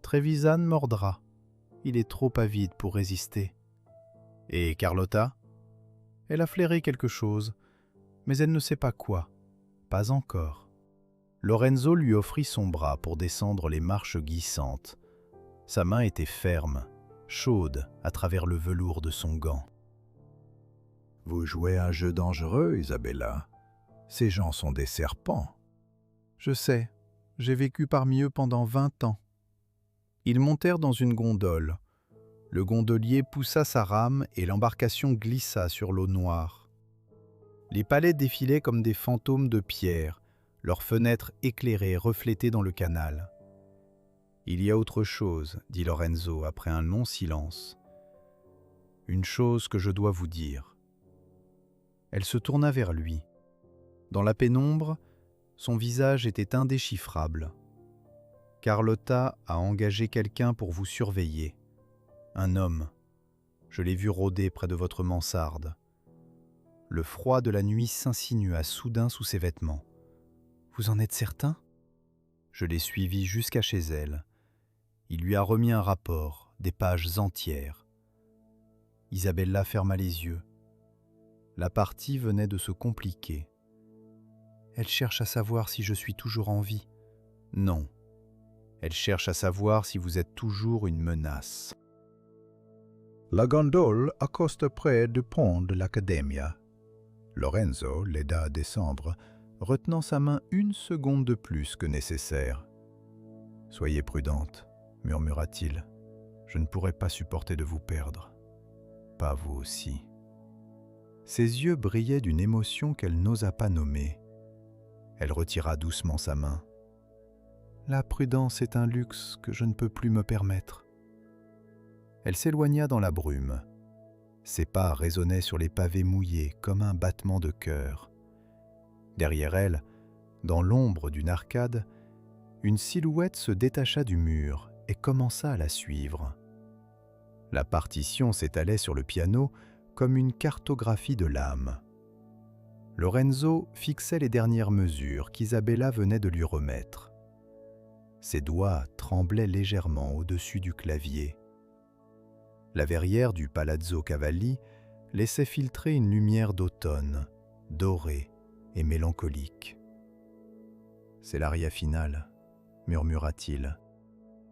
Trevisan mordra. Il est trop avide pour résister. Et Carlotta? Elle a flairé quelque chose, mais elle ne sait pas quoi. Pas encore. Lorenzo lui offrit son bras pour descendre les marches glissantes. Sa main était ferme, chaude à travers le velours de son gant. « Vous jouez un jeu dangereux, Isabella. Ces gens sont des serpents. » « Je sais, j'ai vécu parmi eux pendant 20 ans. » Ils montèrent dans une gondole. Le gondolier poussa sa rame et l'embarcation glissa sur l'eau noire. Les palais défilaient comme des fantômes de pierre, leurs fenêtres éclairées reflétées dans le canal. « Il y a autre chose, dit Lorenzo après un long silence. Une chose que je dois vous dire. » Elle se tourna vers lui. Dans la pénombre, son visage était indéchiffrable. « Carlotta a engagé quelqu'un pour vous surveiller. Un homme. Je l'ai vu rôder près de votre mansarde. Le froid de la nuit s'insinua soudain sous ses vêtements. Vous en êtes certain ? Je l'ai suivi jusqu'à chez elle. Il lui a remis un rapport, des pages entières. Isabella ferma les yeux. La partie venait de se compliquer. Elle cherche à savoir si je suis toujours en vie. Non. Elle cherche à savoir si vous êtes toujours une menace. La gondole accoste près du pont de l'Accademia. Lorenzo l'aida à descendre, retenant sa main une seconde de plus que nécessaire. « Soyez prudente, » murmura-t-il. « Je ne pourrais pas supporter de vous perdre. Pas vous aussi. » Ses yeux brillaient d'une émotion qu'elle n'osa pas nommer. Elle retira doucement sa main. « La prudence est un luxe que je ne peux plus me permettre. » Elle s'éloigna dans la brume. Ses pas résonnaient sur les pavés mouillés comme un battement de cœur. Derrière elle, dans l'ombre d'une arcade, une silhouette se détacha du mur et commença à la suivre. La partition s'étalait sur le piano comme une cartographie de l'âme. Lorenzo fixait les dernières mesures qu'Isabella venait de lui remettre. Ses doigts tremblaient légèrement au-dessus du clavier. La verrière du Palazzo Cavalli laissait filtrer une lumière d'automne, dorée et mélancolique. « C'est l'aria finale », murmura-t-il.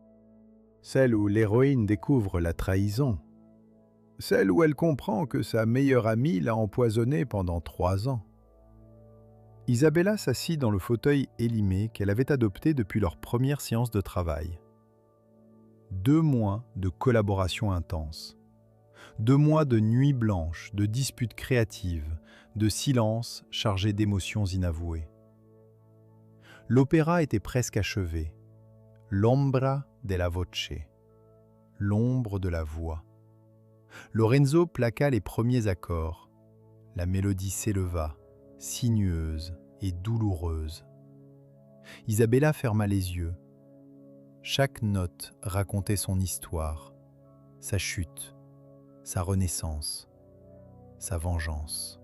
« Celle où l'héroïne découvre la trahison. Celle où elle comprend que sa meilleure amie l'a empoisonnée pendant 3 ans. » Isabella s'assit dans le fauteuil élimé qu'elle avait adopté depuis leur première séance de travail. 2 mois de collaboration intense. 2 mois de nuits blanches, de disputes créatives, de silences chargés d'émotions inavouées. L'opéra était presque achevé. L'ombra della voce. L'ombre de la voix. Lorenzo plaqua les premiers accords. La mélodie s'éleva, sinueuse et douloureuse. Isabella ferma les yeux. Chaque note racontait son histoire, sa chute, sa renaissance, sa vengeance.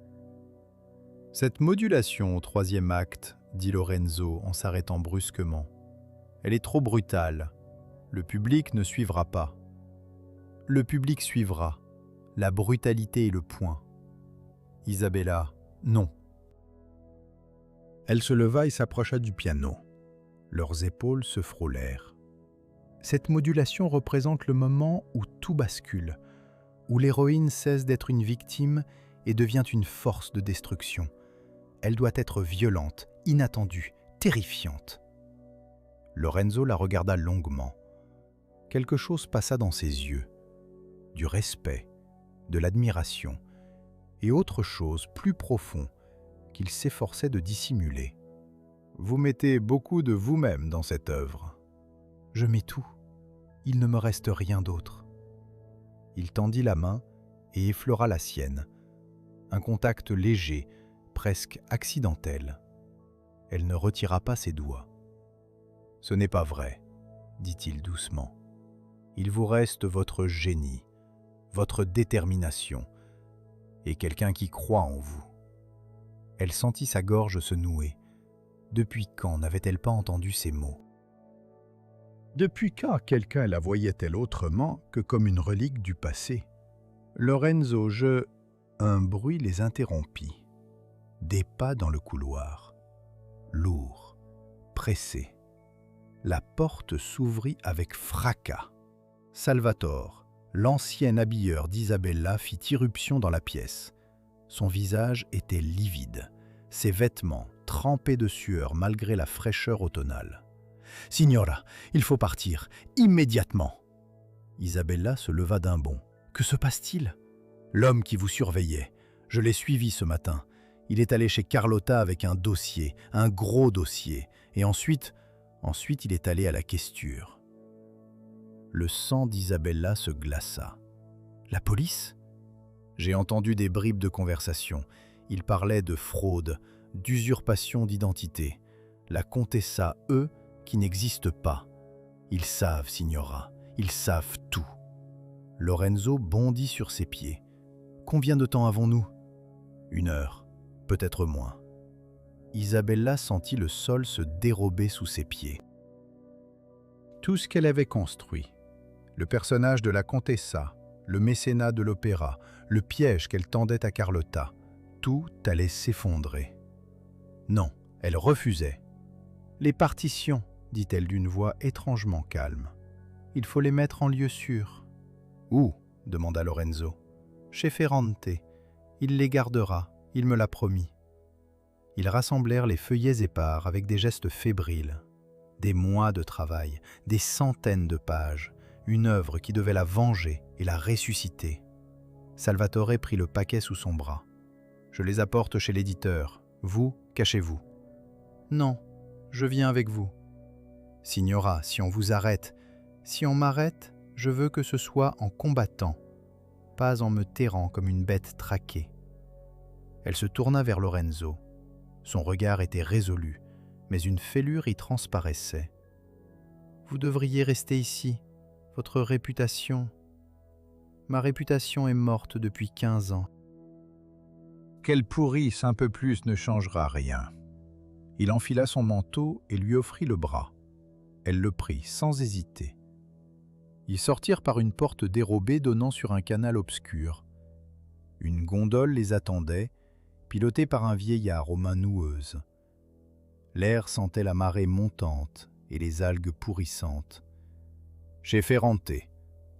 « Cette modulation au 3e acte, dit Lorenzo en s'arrêtant brusquement, elle est trop brutale. Le public ne suivra pas. Le public suivra. La brutalité est le point. Isabella, non. » Elle se leva et s'approcha du piano. Leurs épaules se frôlèrent. Cette modulation représente le moment où tout bascule, où l'héroïne cesse d'être une victime et devient une force de destruction. Elle doit être violente, inattendue, terrifiante. Lorenzo la regarda longuement. Quelque chose passa dans ses yeux. Du respect, de l'admiration et autre chose plus profond qu'il s'efforçait de dissimuler. Vous mettez beaucoup de vous-même dans cette œuvre. Je mets tout. Il ne me reste rien d'autre. Il tendit la main et effleura la sienne. Un contact léger, presque accidentel. Elle ne retira pas ses doigts. « Ce n'est pas vrai, » dit-il doucement. « Il vous reste votre génie, votre détermination et quelqu'un qui croit en vous. » Elle sentit sa gorge se nouer. Depuis quand n'avait-elle pas entendu ces mots ? Depuis quand quelqu'un la voyait-elle autrement que comme une relique du passé? Lorenzo, Un bruit les interrompit. Des pas dans le couloir. Lourds, pressés. La porte s'ouvrit avec fracas. Salvatore, l'ancien habilleur d'Isabella, fit irruption dans la pièce. Son visage était livide, ses vêtements trempés de sueur malgré la fraîcheur automnale. « Signora, il faut partir, immédiatement !» Isabella se leva d'un bond. « Que se passe-t-il ?»« L'homme qui vous surveillait. Je l'ai suivi ce matin. Il est allé chez Carlotta avec un dossier, un gros dossier. Et ensuite il est allé à la questure. » Le sang d'Isabella se glaça. « La police ?» J'ai entendu des bribes de conversation. Ils parlaient de fraude, d'usurpation d'identité. La Contessa, eux, qui n'existe pas. Ils savent, signora, ils savent tout. Lorenzo bondit sur ses pieds. Combien de temps avons-nous? 1 heure, peut-être moins. Isabella sentit le sol se dérober sous ses pieds. Tout ce qu'elle avait construit, le personnage de la Contessa, le mécénat de l'opéra, le piège qu'elle tendait à Carlotta, tout allait s'effondrer. Non, elle refusait. « Les partitions, dit-elle d'une voix étrangement calme. Il faut les mettre en lieu sûr. »« Où ?» demanda Lorenzo. « Chez Ferrante. Il les gardera, il me l'a promis. » Ils rassemblèrent les feuillets épars avec des gestes fébriles. Des mois de travail, des centaines de pages, une œuvre qui devait la venger et la ressusciter. Salvatore prit le paquet sous son bras. « Je les apporte chez l'éditeur. Vous, cachez-vous. »« Non, je viens avec vous. »« Signora, si on vous arrête, si on m'arrête, je veux que ce soit en combattant, pas en me terrant comme une bête traquée. » Elle se tourna vers Lorenzo. Son regard était résolu, mais une fêlure y transparaissait. « Vous devriez rester ici. Votre réputation... » « Ma réputation est morte depuis 15 ans. » Qu'elle pourrisse un peu plus ne changera rien. Il enfila son manteau et lui offrit le bras. Elle le prit sans hésiter. Ils sortirent par une porte dérobée donnant sur un canal obscur. Une gondole les attendait, pilotée par un vieillard aux mains noueuses. L'air sentait la marée montante et les algues pourrissantes. « Chez Ferrante »,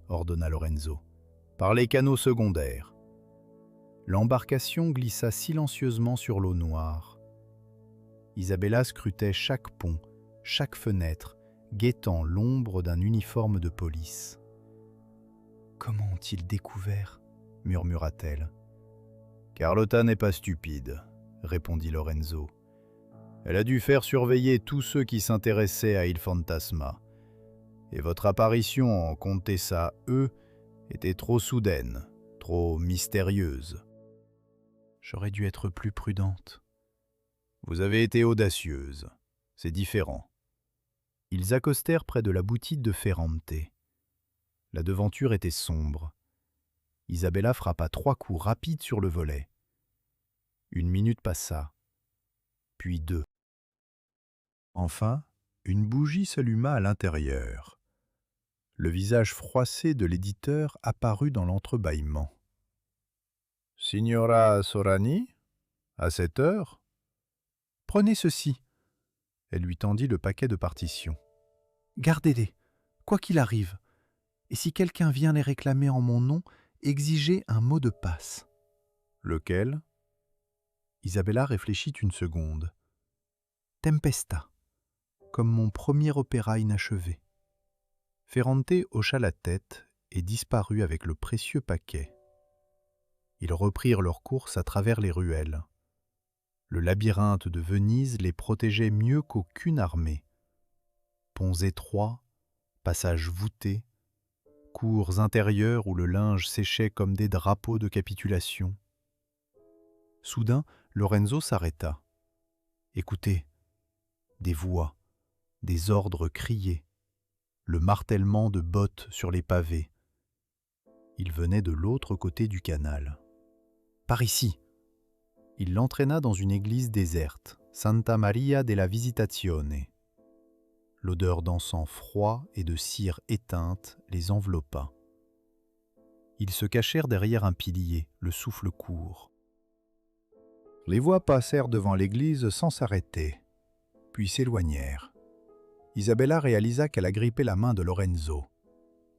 ordonna Lorenzo, « par les canaux secondaires. » L'embarcation glissa silencieusement sur l'eau noire. Isabella scrutait chaque pont, chaque fenêtre, guettant l'ombre d'un uniforme de police. « Comment ont-ils découvert ?» murmura-t-elle. « Carlotta n'est pas stupide, » répondit Lorenzo. « Elle a dû faire surveiller tous ceux qui s'intéressaient à Il Fantasma. Et votre apparition en Contessa, était trop soudaine, trop mystérieuse. J'aurais dû être plus prudente. Vous avez été audacieuse, c'est différent. » Ils accostèrent près de la boutique de Ferrante. La devanture était sombre. Isabella frappa 3 coups rapides sur le volet. 1 minute passa, puis 2. Enfin, une bougie s'alluma à l'intérieur. Le visage froissé de l'éditeur apparut dans l'entrebâillement. « Signora Sorani, à cette heure ? Prenez ceci. » Elle lui tendit le paquet de partitions. « Gardez-les, quoi qu'il arrive. Et si quelqu'un vient les réclamer en mon nom, exigez un mot de passe. »« Lequel ?» Isabella réfléchit une seconde. « Tempesta, comme mon premier opéra inachevé. » Ferrante hocha la tête et disparut avec le précieux paquet. Ils reprirent leur course à travers les ruelles. Le labyrinthe de Venise les protégeait mieux qu'aucune armée. Ponts étroits, passages voûtés, cours intérieures où le linge séchait comme des drapeaux de capitulation. Soudain, Lorenzo s'arrêta. Écoutez, des voix, des ordres criés, le martèlement de bottes sur les pavés. Il venait de l'autre côté du canal. « Par ici !» Il l'entraîna dans une église déserte, Santa Maria della Visitazione. L'odeur d'encens froid et de cire éteinte les enveloppa. Ils se cachèrent derrière un pilier, le souffle court. Les voix passèrent devant l'église sans s'arrêter, puis s'éloignèrent. Isabella réalisa qu'elle agrippait la main de Lorenzo.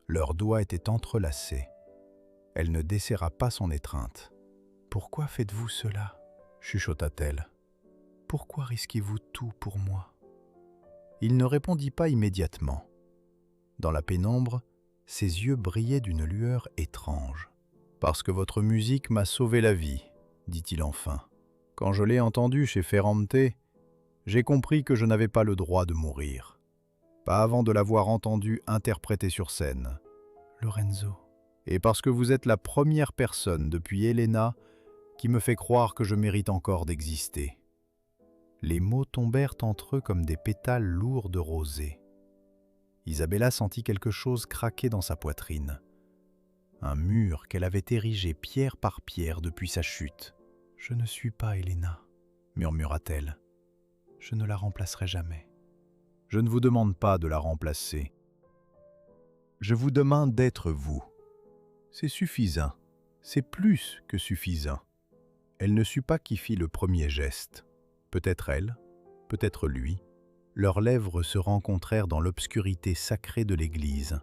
Leurs doigts étaient entrelacés. Elle ne desserra pas son étreinte. « Pourquoi faites-vous cela ?» chuchota-t-elle. « Pourquoi risquez-vous tout pour moi ?» Il ne répondit pas immédiatement. Dans la pénombre, ses yeux brillaient d'une lueur étrange. « Parce que votre musique m'a sauvé la vie, » dit-il enfin. « Quand je l'ai entendue chez Ferrante, j'ai compris que je n'avais pas le droit de mourir. Pas avant de l'avoir entendue interprétée sur scène. Lorenzo. Et parce que vous êtes la première personne depuis Elena qui me fait croire que je mérite encore d'exister. » Les mots tombèrent entre eux comme des pétales lourds de rosée. Isabella sentit quelque chose craquer dans sa poitrine. Un mur qu'elle avait érigé pierre par pierre depuis sa chute. « Je ne suis pas Elena, » murmura-t-elle. « Je ne la remplacerai jamais. Je ne vous demande pas de la remplacer. Je vous demande d'être vous. C'est suffisant. C'est plus que suffisant. » Elle ne sut pas qui fit le premier geste. Peut-être elle, peut-être lui. Leurs lèvres se rencontrèrent dans l'obscurité sacrée de l'église.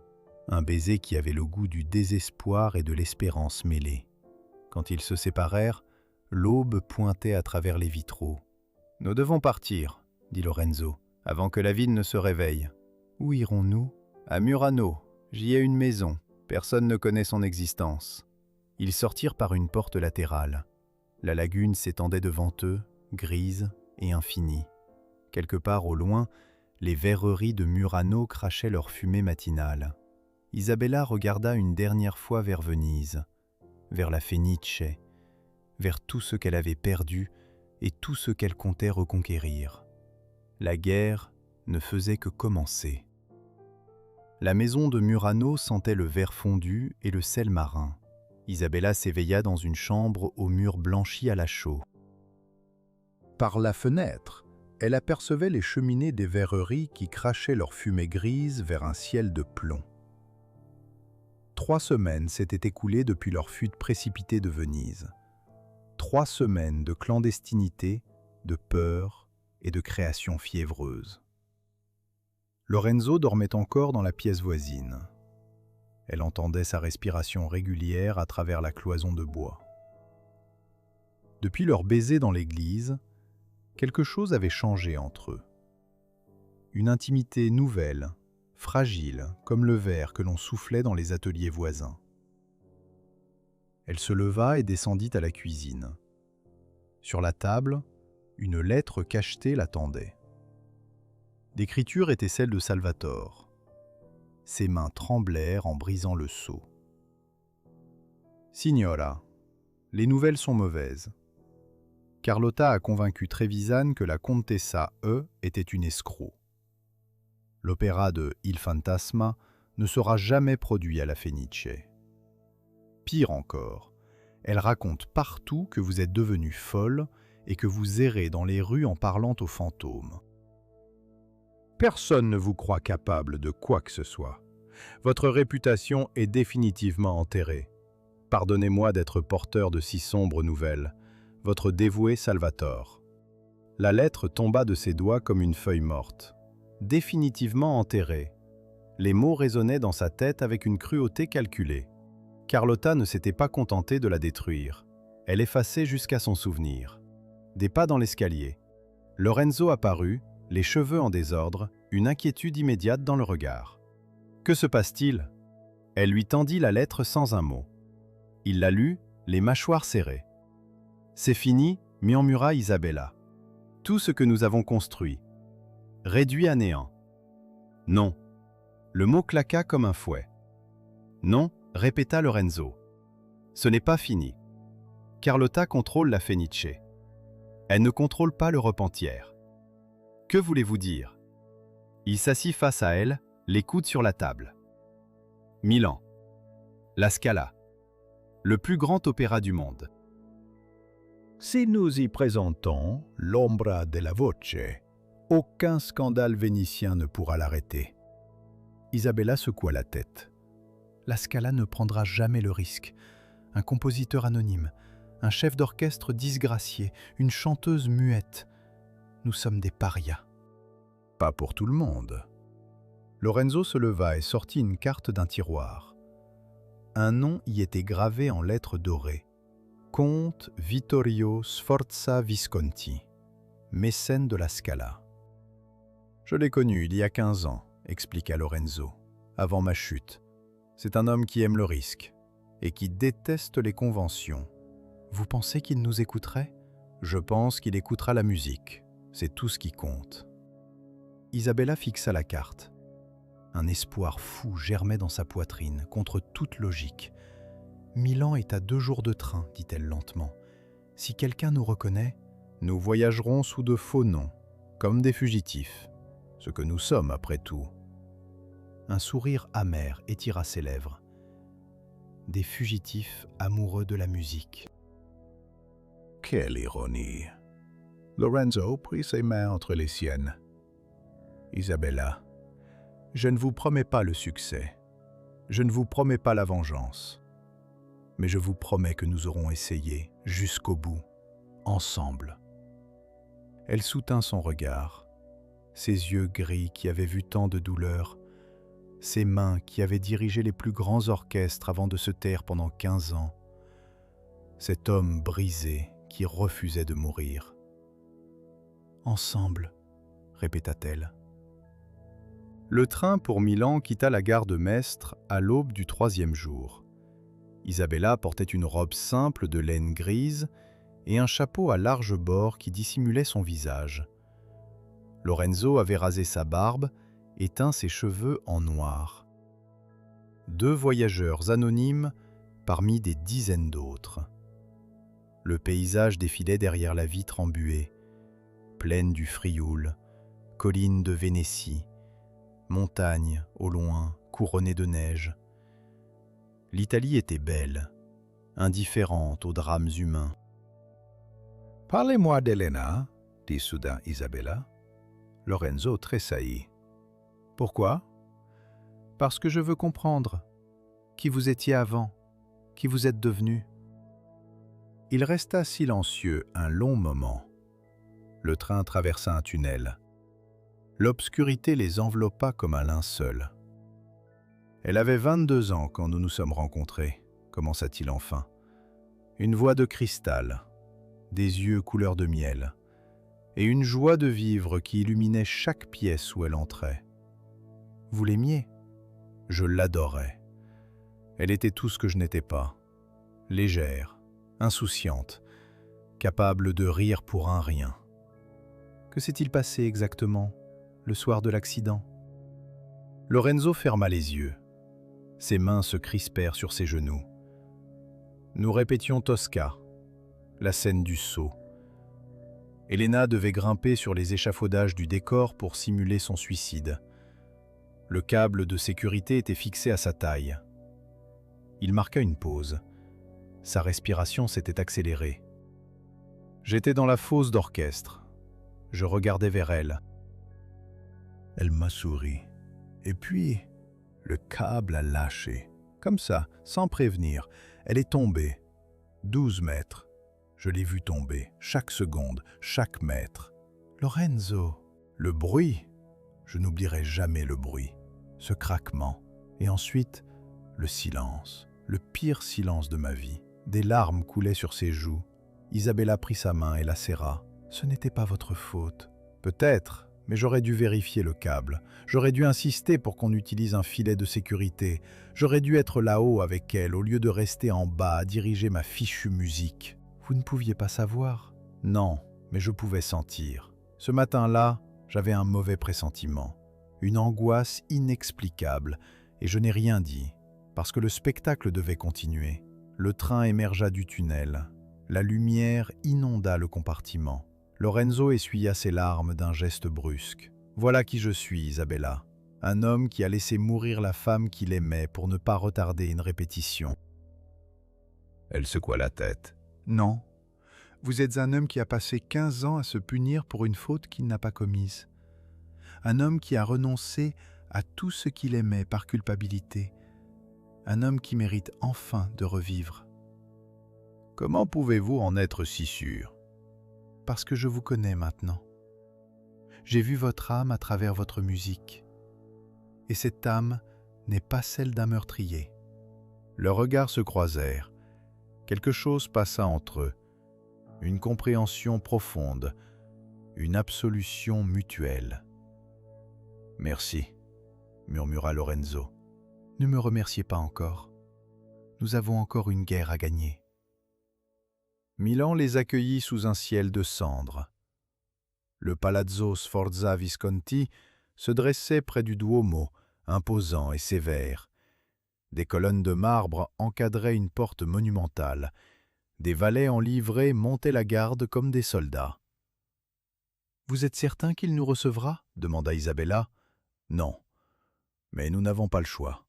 Un baiser qui avait le goût du désespoir et de l'espérance mêlés. Quand ils se séparèrent, l'aube pointait à travers les vitraux. « Nous devons partir, » dit Lorenzo, « avant que la ville ne se réveille. »« Où irons-nous ?»« À Murano. J'y ai une maison. Personne ne connaît son existence. » Ils sortirent par une porte latérale. La lagune s'étendait devant eux, grise et infinie. Quelque part au loin, les verreries de Murano crachaient leur fumée matinale. Isabella regarda une dernière fois vers Venise, vers la Fenice, vers tout ce qu'elle avait perdu et tout ce qu'elle comptait reconquérir. La guerre ne faisait que commencer. La maison de Murano sentait le verre fondu et le sel marin. Isabella s'éveilla dans une chambre aux murs blanchis à la chaux. Par la fenêtre, elle apercevait les cheminées des verreries qui crachaient leur fumée grise vers un ciel de plomb. 3 semaines s'étaient écoulées depuis leur fuite précipitée de Venise. 3 semaines de clandestinité, de peur et de création fiévreuse. Lorenzo dormait encore dans la pièce voisine. Elle entendait sa respiration régulière à travers la cloison de bois. Depuis leur baiser dans l'église, quelque chose avait changé entre eux. Une intimité nouvelle, fragile, comme le verre que l'on soufflait dans les ateliers voisins. Elle se leva et descendit à la cuisine. Sur la table, une lettre cachetée l'attendait. L'écriture était celle de Salvatore. Ses mains tremblèrent en brisant le sceau. « Signora, les nouvelles sont mauvaises. Carlotta a convaincu Trevisan que la Contessa était une escroc. L'opéra de Il Fantasma ne sera jamais produit à la Fenice. Pire encore, elle raconte partout que vous êtes devenue folle et que vous errez dans les rues en parlant aux fantômes. Personne ne vous croit capable de quoi que ce soit. Votre réputation est définitivement enterrée. Pardonnez-moi d'être porteur de si sombres nouvelles. Votre dévoué Salvatore. » La lettre tomba de ses doigts comme une feuille morte. Définitivement enterrée. Les mots résonnaient dans sa tête avec une cruauté calculée. Carlotta ne s'était pas contentée de la détruire. Elle effaçait jusqu'à son souvenir. Des pas dans l'escalier. Lorenzo apparut, les cheveux en désordre, une inquiétude immédiate dans le regard. « Que se passe-t-il » Elle lui tendit la lettre sans un mot. Il la lut, les mâchoires serrées. « C'est fini » murmura Isabella. « Tout ce que nous avons construit. Réduit à néant. » « Non. » Le mot claqua comme un fouet. « Non » répéta Lorenzo. « Ce n'est pas fini. Carlotta contrôle la Fenice. Elle ne contrôle pas le Repentir. Que voulez-vous dire ?» Il s'assit face à elle, les coudes sur la table. « Milan. La Scala. Le plus grand opéra du monde. Si nous y présentons l'Ombra della Voce, Aucun scandale vénitien ne pourra l'arrêter. Isabella secoua la tête. La Scala ne prendra jamais le risque. Un compositeur anonyme, un chef d'orchestre disgracié, une chanteuse muette. Nous sommes des parias. Pas pour tout le monde. Lorenzo se leva et sortit une carte d'un tiroir. Un nom y était gravé en lettres dorées. Comte Vittorio Sforza Visconti, mécène de la Scala. Je l'ai connu il y a 15 ans, expliqua Lorenzo, avant ma chute. C'est un homme qui aime le risque et qui déteste les conventions. Vous pensez qu'il nous écouterait? Je pense qu'il écoutera la musique. C'est tout ce qui compte. Isabella fixa la carte. Un espoir fou germait dans sa poitrine, contre toute logique. Milan est à 2 jours de train, dit-elle lentement. Si quelqu'un nous reconnaît, nous voyagerons sous de faux noms, comme des fugitifs. Ce que nous sommes, après tout. Un sourire amer étira ses lèvres. Des fugitifs amoureux de la musique. Quelle ironie! Lorenzo prit ses mains entre les siennes. Isabella, je ne vous promets pas le succès. Je ne vous promets pas la vengeance. Mais je vous promets que nous aurons essayé jusqu'au bout, ensemble. Elle soutint son regard, ses yeux gris qui avaient vu tant de douleurs, ses mains qui avaient dirigé les plus grands orchestres avant de se taire pendant 15 ans. Cet homme brisé qui refusait de mourir. « Ensemble », répéta-t-elle. Le train pour Milan quitta la gare de Mestre à l'aube du 3e jour. Isabella portait une robe simple de laine grise et un chapeau à larges bords qui dissimulait son visage. Lorenzo avait rasé sa barbe et teint ses cheveux en noir. 2 voyageurs anonymes parmi des dizaines d'autres. Le paysage défilait derrière la vitre embuée, plaine du Frioul, collines de Vénétie, montagnes au loin couronnées de neige. L'Italie était belle, indifférente aux drames humains. « Parlez-moi d'Elena, dit soudain Isabella. Lorenzo tressaillit. « Pourquoi ?»« Parce que je veux comprendre. Qui vous étiez avant, qui vous êtes devenu. » Il resta silencieux un long moment. Le train traversa un tunnel. L'obscurité les enveloppa comme un linceul. Elle avait 22 ans quand nous nous sommes rencontrés, commença-t-il enfin. Une voix de cristal, des yeux couleur de miel, et une joie de vivre qui illuminait chaque pièce où elle entrait. Vous l'aimiez? Je l'adorais. Elle était tout ce que je n'étais pas. Légère, insouciante, capable de rire pour un rien. Que s'est-il passé exactement, le soir de l'accident? Lorenzo ferma les yeux. Ses mains se crispèrent sur ses genoux. Nous répétions Tosca, la scène du saut. Elena devait grimper sur les échafaudages du décor pour simuler son suicide. Le câble de sécurité était fixé à sa taille. Il marqua une pause. Sa respiration s'était accélérée. J'étais dans la fosse d'orchestre. Je regardais vers elle. Elle m'a souri. Et puis, le câble a lâché. Comme ça, sans prévenir. Elle est tombée. 12 mètres. Je l'ai vue tomber, chaque seconde, chaque mètre. Lorenzo. Le bruit. Je n'oublierai jamais le bruit. Ce craquement. Et ensuite, le silence. Le pire silence de ma vie. Des larmes coulaient sur ses joues. Isabella prit sa main et la serra. Ce n'était pas votre faute. Peut-être, mais j'aurais dû vérifier le câble. J'aurais dû insister pour qu'on utilise un filet de sécurité. J'aurais dû être là-haut avec elle au lieu de rester en bas à diriger ma fichue musique. Vous ne pouviez pas savoir? Non, mais je pouvais sentir. Ce matin-là, j'avais un mauvais pressentiment. Une angoisse inexplicable, et je n'ai rien dit, parce que le spectacle devait continuer. Le train émergea du tunnel. La lumière inonda le compartiment. Lorenzo essuya ses larmes d'un geste brusque. Voilà qui je suis, Isabella. Un homme qui a laissé mourir la femme qu'il aimait pour ne pas retarder une répétition. Elle secoua la tête. Non. Vous êtes un homme qui a passé 15 ans à se punir pour une faute qu'il n'a pas commise. un homme qui a renoncé à tout ce qu'il aimait par culpabilité, un homme qui mérite enfin de revivre. Comment pouvez-vous en être si sûr? Parce que je vous connais maintenant. J'ai vu votre âme à travers votre musique. Et cette âme n'est pas celle d'un meurtrier. Leurs regards se croisèrent. Quelque chose passa entre eux. Une compréhension profonde, une absolution mutuelle. « Merci », murmura Lorenzo. « Ne me remerciez pas encore. Nous avons encore une guerre à gagner. » Milan les accueillit sous un ciel de cendres. Le Palazzo Sforza Visconti se dressait près du Duomo, imposant et sévère. Des colonnes de marbre encadraient une porte monumentale. Des valets en livrée montaient la garde comme des soldats. « Vous êtes certain qu'il nous recevra » demanda Isabella. « Non, mais nous n'avons pas le choix. »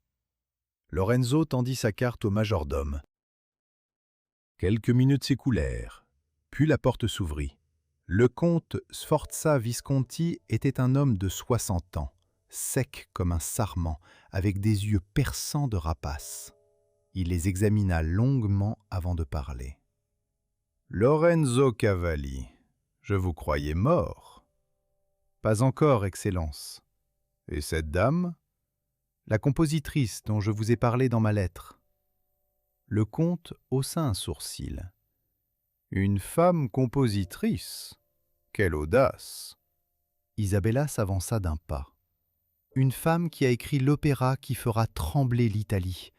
Lorenzo tendit sa carte au majordome. Quelques minutes s'écoulèrent, puis la porte s'ouvrit. Le comte Sforza Visconti était un homme de 60 ans, sec comme un sarment, avec des yeux perçants de rapace. Il les examina longuement avant de parler. « Lorenzo Cavalli, je vous croyais mort. »« Pas encore, Excellence. »« Et cette dame ?»« La compositrice dont je vous ai parlé dans ma lettre. » Le comte haussa un sourcil. « Une femme compositrice? Quelle audace !» Isabella s'avança d'un pas. « Une femme qui a écrit l'opéra qui fera trembler l'Italie.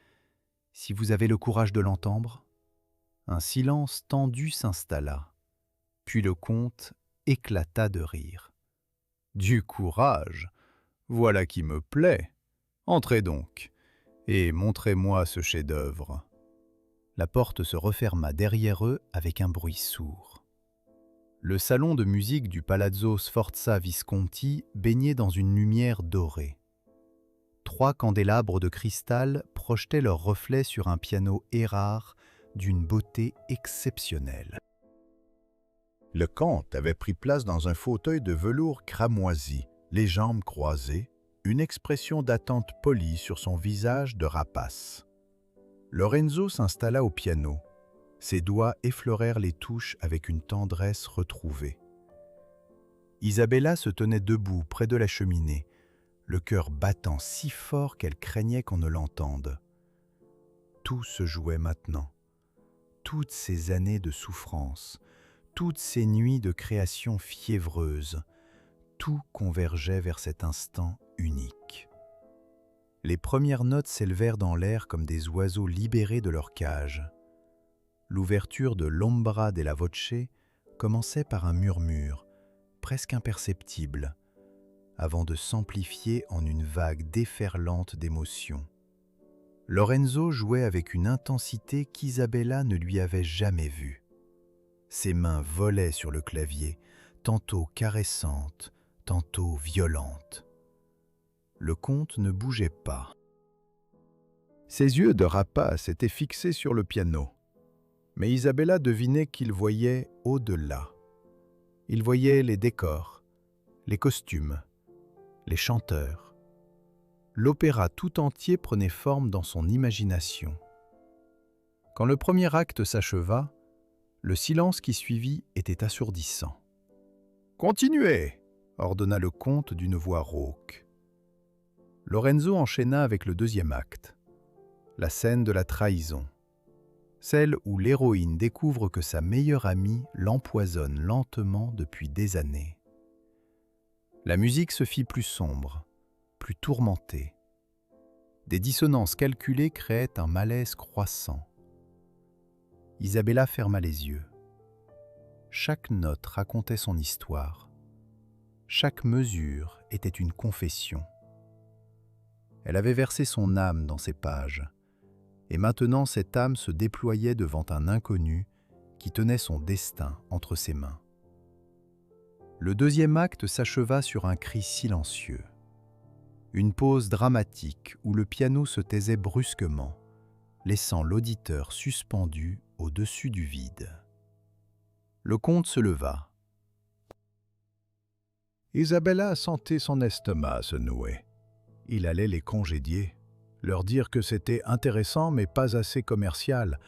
Si vous avez le courage de l'entendre. » Un silence tendu s'installa. Puis le comte éclata de rire. « Du courage, voilà qui me plaît. Entrez donc, et montrez-moi ce chef-d'œuvre. » La porte se referma derrière eux avec un bruit sourd. Le salon de musique du Palazzo Sforza Visconti baignait dans une lumière dorée. 3 candélabres de cristal projetaient leurs reflets sur un piano Érard d'une beauté exceptionnelle. Le comte avait pris place dans un fauteuil de velours cramoisi, les jambes croisées, une expression d'attente polie sur son visage de rapace. Lorenzo s'installa au piano. Ses doigts effleurèrent les touches avec une tendresse retrouvée. Isabella se tenait debout près de la cheminée, le cœur battant si fort qu'elle craignait qu'on ne l'entende. Tout se jouait maintenant. Toutes ces années de souffrance, toutes ces nuits de création fiévreuse, tout convergeait vers cet instant unique. Les premières notes s'élevèrent dans l'air comme des oiseaux libérés de leur cage. L'ouverture de l'Ombra della Voce commençait par un murmure, presque imperceptible, avant de s'amplifier en une vague déferlante d'émotions. Lorenzo jouait avec une intensité qu'Isabella ne lui avait jamais vue. Ses mains volaient sur le clavier, tantôt caressantes, tantôt violentes. Le comte ne bougeait pas. Ses yeux de rapace étaient fixés sur le piano, mais Isabella devinait qu'il voyait au-delà. Il voyait les décors, les costumes, les chanteurs. L'opéra tout entier prenait forme dans son imagination. Quand le premier acte s'acheva, le silence qui suivit était assourdissant. « Continuez !» ordonna le comte d'une voix rauque. Lorenzo enchaîna avec le deuxième acte, la scène de la trahison, celle où l'héroïne découvre que sa meilleure amie l'empoisonne lentement depuis des années. La musique se fit plus sombre, plus tourmentée. Des dissonances calculées créaient un malaise croissant. Isabella ferma les yeux. Chaque note racontait son histoire. Chaque mesure était une confession. Elle avait versé son âme dans ces pages, et maintenant cette âme se déployait devant un inconnu qui tenait son destin entre ses mains. Le deuxième acte s'acheva sur un cri silencieux. Une pause dramatique où le piano se taisait brusquement, laissant l'auditeur suspendu au-dessus du vide. Le comte se leva. Isabella sentait son estomac se nouer. Il allait les congédier, leur dire que c'était intéressant mais pas assez commercial,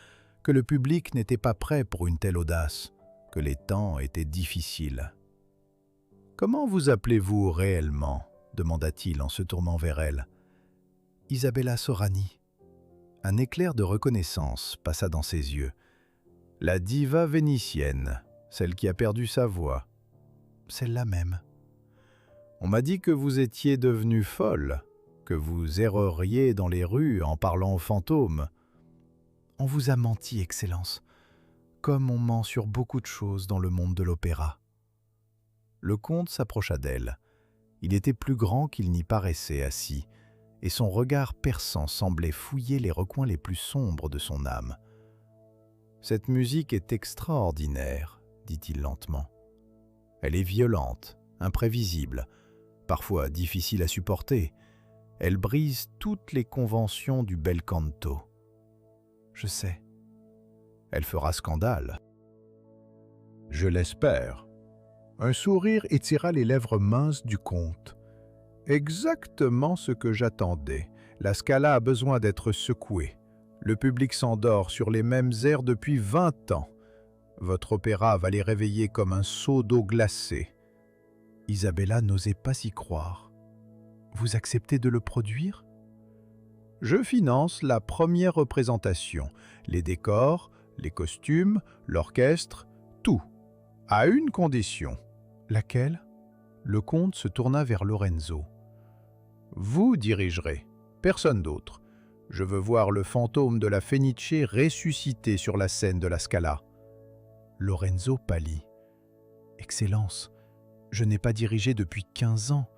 que le public n'était pas prêt pour une telle audace, que les temps étaient difficiles. « Comment vous appelez-vous réellement ?» demanda-t-il en se tournant vers elle. « Isabella Sorani. » Un éclair de reconnaissance passa dans ses yeux. « La diva vénitienne, celle qui a perdu sa voix. »« Celle-là même. »« On m'a dit que vous étiez devenue folle, que vous erreriez dans les rues en parlant aux fantômes. »« On vous a menti, Excellence, comme on ment sur beaucoup de choses dans le monde de l'opéra. » Le comte s'approcha d'elle. Il était plus grand qu'il n'y paraissait assis, et son regard perçant semblait fouiller les recoins les plus sombres de son âme. « Cette musique est extraordinaire, » dit-il lentement. « Elle est violente, imprévisible, parfois difficile à supporter. Elle brise toutes les conventions du bel canto. »« Je sais. Elle fera scandale. »« Je l'espère. » Un sourire étira les lèvres minces du comte. « Exactement ce que j'attendais. La Scala a besoin d'être secouée. Le public s'endort sur les mêmes airs depuis 20 ans. Votre opéra va les réveiller comme un seau d'eau glacée. » Isabella n'osait pas s'y croire. « Vous acceptez de le produire ?»« Je finance la première représentation, les décors, les costumes, l'orchestre, tout, à une condition. » Laquelle ? Le comte se tourna vers Lorenzo. « Vous dirigerez, personne d'autre. Je veux voir le fantôme de la Fenice ressuscité sur la scène de la Scala. » Lorenzo pâlit. « Excellence, je n'ai pas dirigé depuis 15 ans.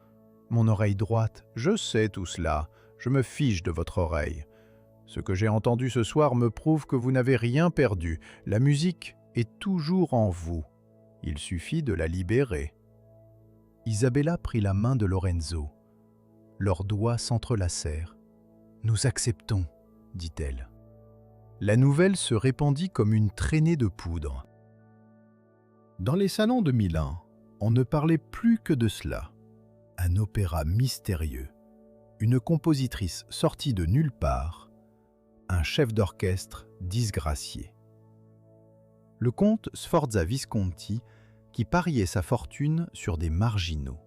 Mon oreille droite, je sais tout cela, je me fiche de votre oreille. Ce que j'ai entendu ce soir me prouve que vous n'avez rien perdu. La musique est toujours en vous. Il suffit de la libérer. » Isabella prit la main de Lorenzo. Leurs doigts s'entrelacèrent. « Nous acceptons, » dit-elle. La nouvelle se répandit comme une traînée de poudre. Dans les salons de Milan, on ne parlait plus que de cela. Un opéra mystérieux, une compositrice sortie de nulle part, un chef d'orchestre disgracié. Le comte Sforza Visconti qui pariait sa fortune sur des marginaux.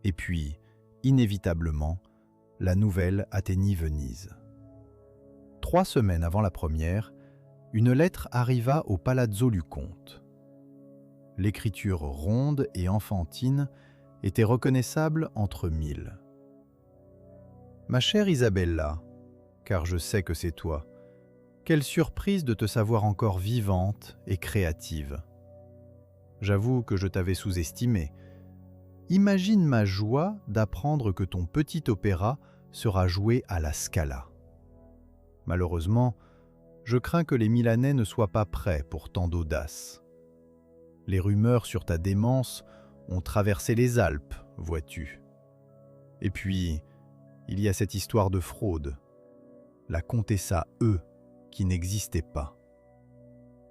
Et puis, inévitablement, la nouvelle atteignit Venise. 3 semaines avant la première, une lettre arriva au palazzo du comte. L'écriture ronde et enfantine était reconnaissable entre mille. « Ma chère Isabella, car je sais que c'est toi, quelle surprise de te savoir encore vivante et créative. J'avoue que je t'avais sous-estimé. Imagine ma joie d'apprendre que ton petit opéra sera joué à la Scala. Malheureusement, je crains que les Milanais ne soient pas prêts pour tant d'audace. Les rumeurs sur ta démence ont traversé les Alpes, vois-tu. Et puis, il y a cette histoire de fraude. La comtessa E, qui n'existait pas.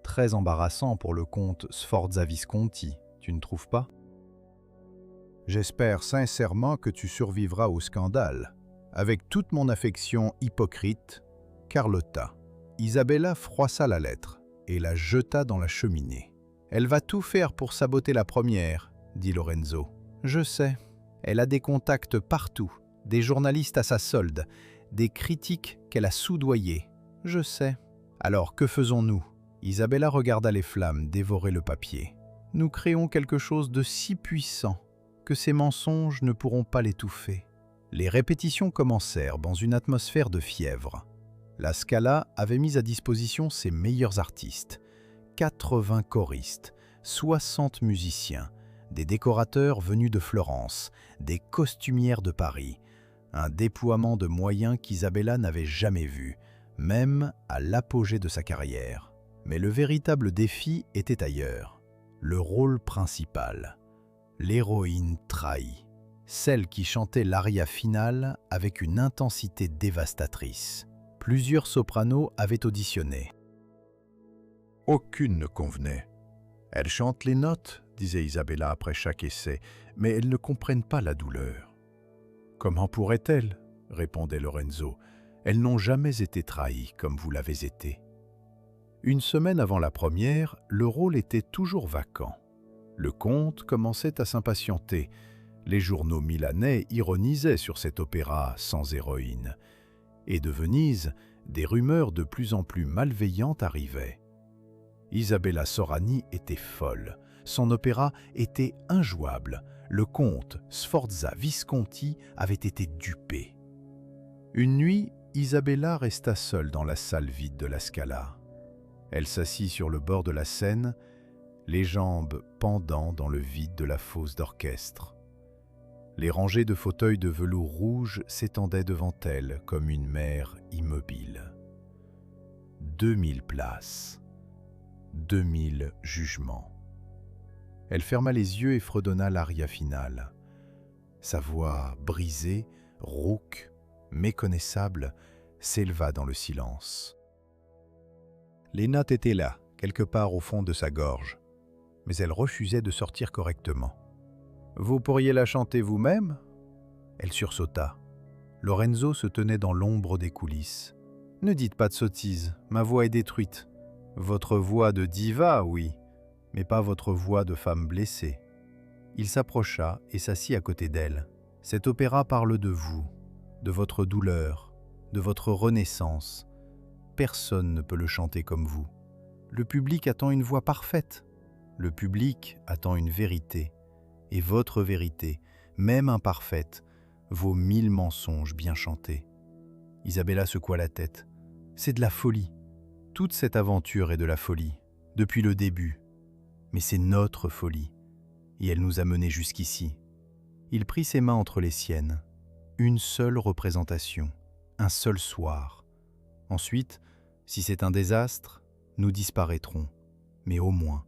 Très embarrassant pour le comte Sforza Visconti, tu ne trouves pas ? J'espère sincèrement que tu survivras au scandale. Avec toute mon affection hypocrite, Carlotta. Isabella froissa la lettre et la jeta dans la cheminée. Elle va tout faire pour saboter la première, dit Lorenzo. Je sais. Elle a des contacts partout, des journalistes à sa solde, des critiques qu'elle a soudoyés. Je sais. Alors que faisons-nous ? Isabella regarda les flammes dévorer le papier. Nous créons quelque chose de si puissant que ces mensonges ne pourront pas l'étouffer. Les répétitions commencèrent dans une atmosphère de fièvre. La Scala avait mis à disposition ses meilleurs artistes, 80 choristes, 60 musiciens, des décorateurs venus de Florence, des costumières de Paris, un déploiement de moyens qu'Isabella n'avait jamais vu, même à l'apogée de sa carrière. Mais le véritable défi était ailleurs, le rôle principal, l'héroïne trahie, celle qui chantait l'aria finale avec une intensité dévastatrice. Plusieurs sopranos avaient auditionné. Aucune ne convenait. Elles chantent les notes, disait Isabella après chaque essai, mais elles ne comprennent pas la douleur. Comment pourraient-elles? Répondait Lorenzo. Elles n'ont jamais été trahies comme vous l'avez été. Une semaine avant la première, le rôle était toujours vacant. Le comte commençait à s'impatienter. Les journaux milanais ironisaient sur cet opéra sans héroïne. Et de Venise, des rumeurs de plus en plus malveillantes arrivaient. Isabella Sorani était folle. Son opéra était injouable. Le comte Sforza Visconti avait été dupé. Une nuit, Isabella resta seule dans la salle vide de la Scala. Elle s'assit sur le bord de la scène, les jambes pendant dans le vide de la fosse d'orchestre. Les rangées de fauteuils de velours rouge s'étendaient devant elle comme une mer immobile. 2000 places, 2000 jugements. Elle ferma les yeux et fredonna l'aria finale. Sa voix brisée, rauque, méconnaissable, s'éleva dans le silence. Les notes étaient là, quelque part au fond de sa gorge, mais elle refusait de sortir correctement. « Vous pourriez la chanter vous-même » Elle sursauta. Lorenzo se tenait dans l'ombre des coulisses. « Ne dites pas de sottises, ma voix est détruite. Votre voix de diva, oui, mais pas votre voix de femme blessée. » Il s'approcha et s'assit à côté d'elle. « Cet opéra parle de vous, de votre douleur, de votre renaissance. Personne ne peut le chanter comme vous. Le public attend une voix parfaite. Le public attend une vérité. Et votre vérité, même imparfaite, vaut 1000 mensonges bien chantés. » Isabella secoua la tête. « C'est de la folie. Toute cette aventure est de la folie, depuis le début. Mais c'est notre folie. Et elle nous a menés jusqu'ici. » Il prit ses mains entre les siennes. Une seule représentation, un seul soir. Ensuite, si c'est un désastre, nous disparaîtrons. Mais au moins,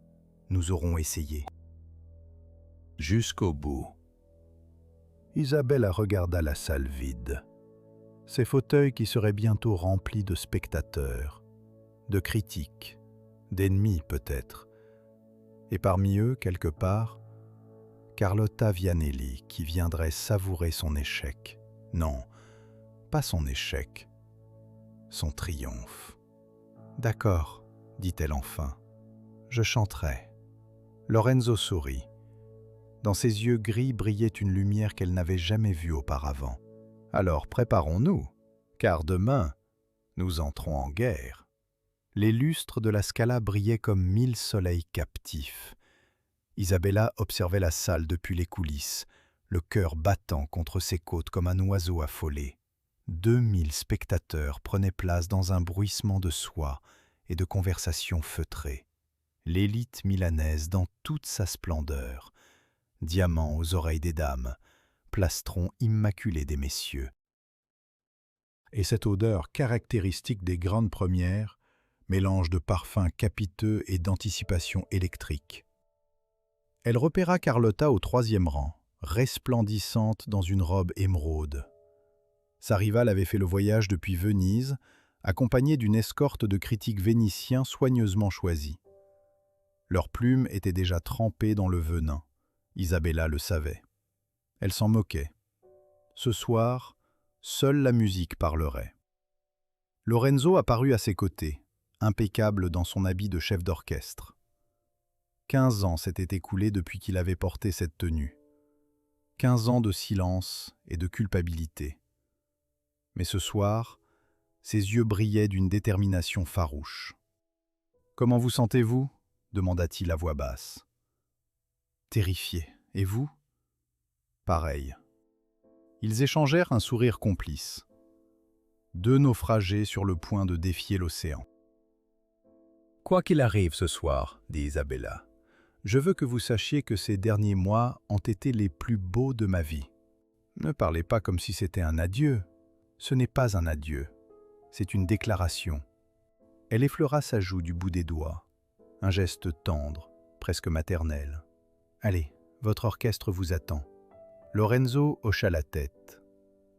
nous aurons essayé. Jusqu'au bout. Isabella regarda la salle vide. Ces fauteuils qui seraient bientôt remplis de spectateurs, de critiques, d'ennemis peut-être. Et parmi eux, quelque part, Carlotta Vianelli qui viendrait savourer son échec. Non, pas son échec, son triomphe. « D'accord, dit-elle enfin, je chanterai. » Lorenzo sourit. Dans ses yeux gris brillait une lumière qu'elle n'avait jamais vue auparavant. « Alors préparons-nous, car demain, nous entrons en guerre. » Les lustres de la Scala brillaient comme 1000 soleils captifs. Isabella observait la salle depuis les coulisses, le cœur battant contre ses côtes comme un oiseau affolé. 2000 spectateurs prenaient place dans un bruissement de soie et de conversations feutrées. L'élite milanaise dans toute sa splendeur, diamants aux oreilles des dames, plastron immaculé des messieurs. Et cette odeur caractéristique des grandes premières, mélange de parfums capiteux et d'anticipation électrique. Elle repéra Carlotta au 3e rang, resplendissante dans une robe émeraude. Sa rivale avait fait le voyage depuis Venise, accompagnée d'une escorte de critiques vénitiens soigneusement choisis. Leurs plumes étaient déjà trempées dans le venin. Isabella le savait. Elle s'en moquait. Ce soir, seule la musique parlerait. Lorenzo apparut à ses côtés, impeccable dans son habit de chef d'orchestre. 15 ans s'étaient écoulés depuis qu'il avait porté cette tenue. 15 ans de silence et de culpabilité. Mais ce soir, ses yeux brillaient d'une détermination farouche. « Comment vous sentez-vous » demanda-t-il à voix basse. « Terrifié. Et vous » ? « Pareil. » Ils échangèrent un sourire complice. Deux naufragés sur le point de défier l'océan. « Quoi qu'il arrive ce soir, dit Isabella, je veux que vous sachiez que ces derniers mois ont été les plus beaux de ma vie. Ne parlez pas comme si c'était un adieu. Ce n'est pas un adieu, c'est une déclaration. » Elle effleura sa joue du bout des doigts, un geste tendre, presque maternel. « Allez, votre orchestre vous attend. » Lorenzo hocha la tête.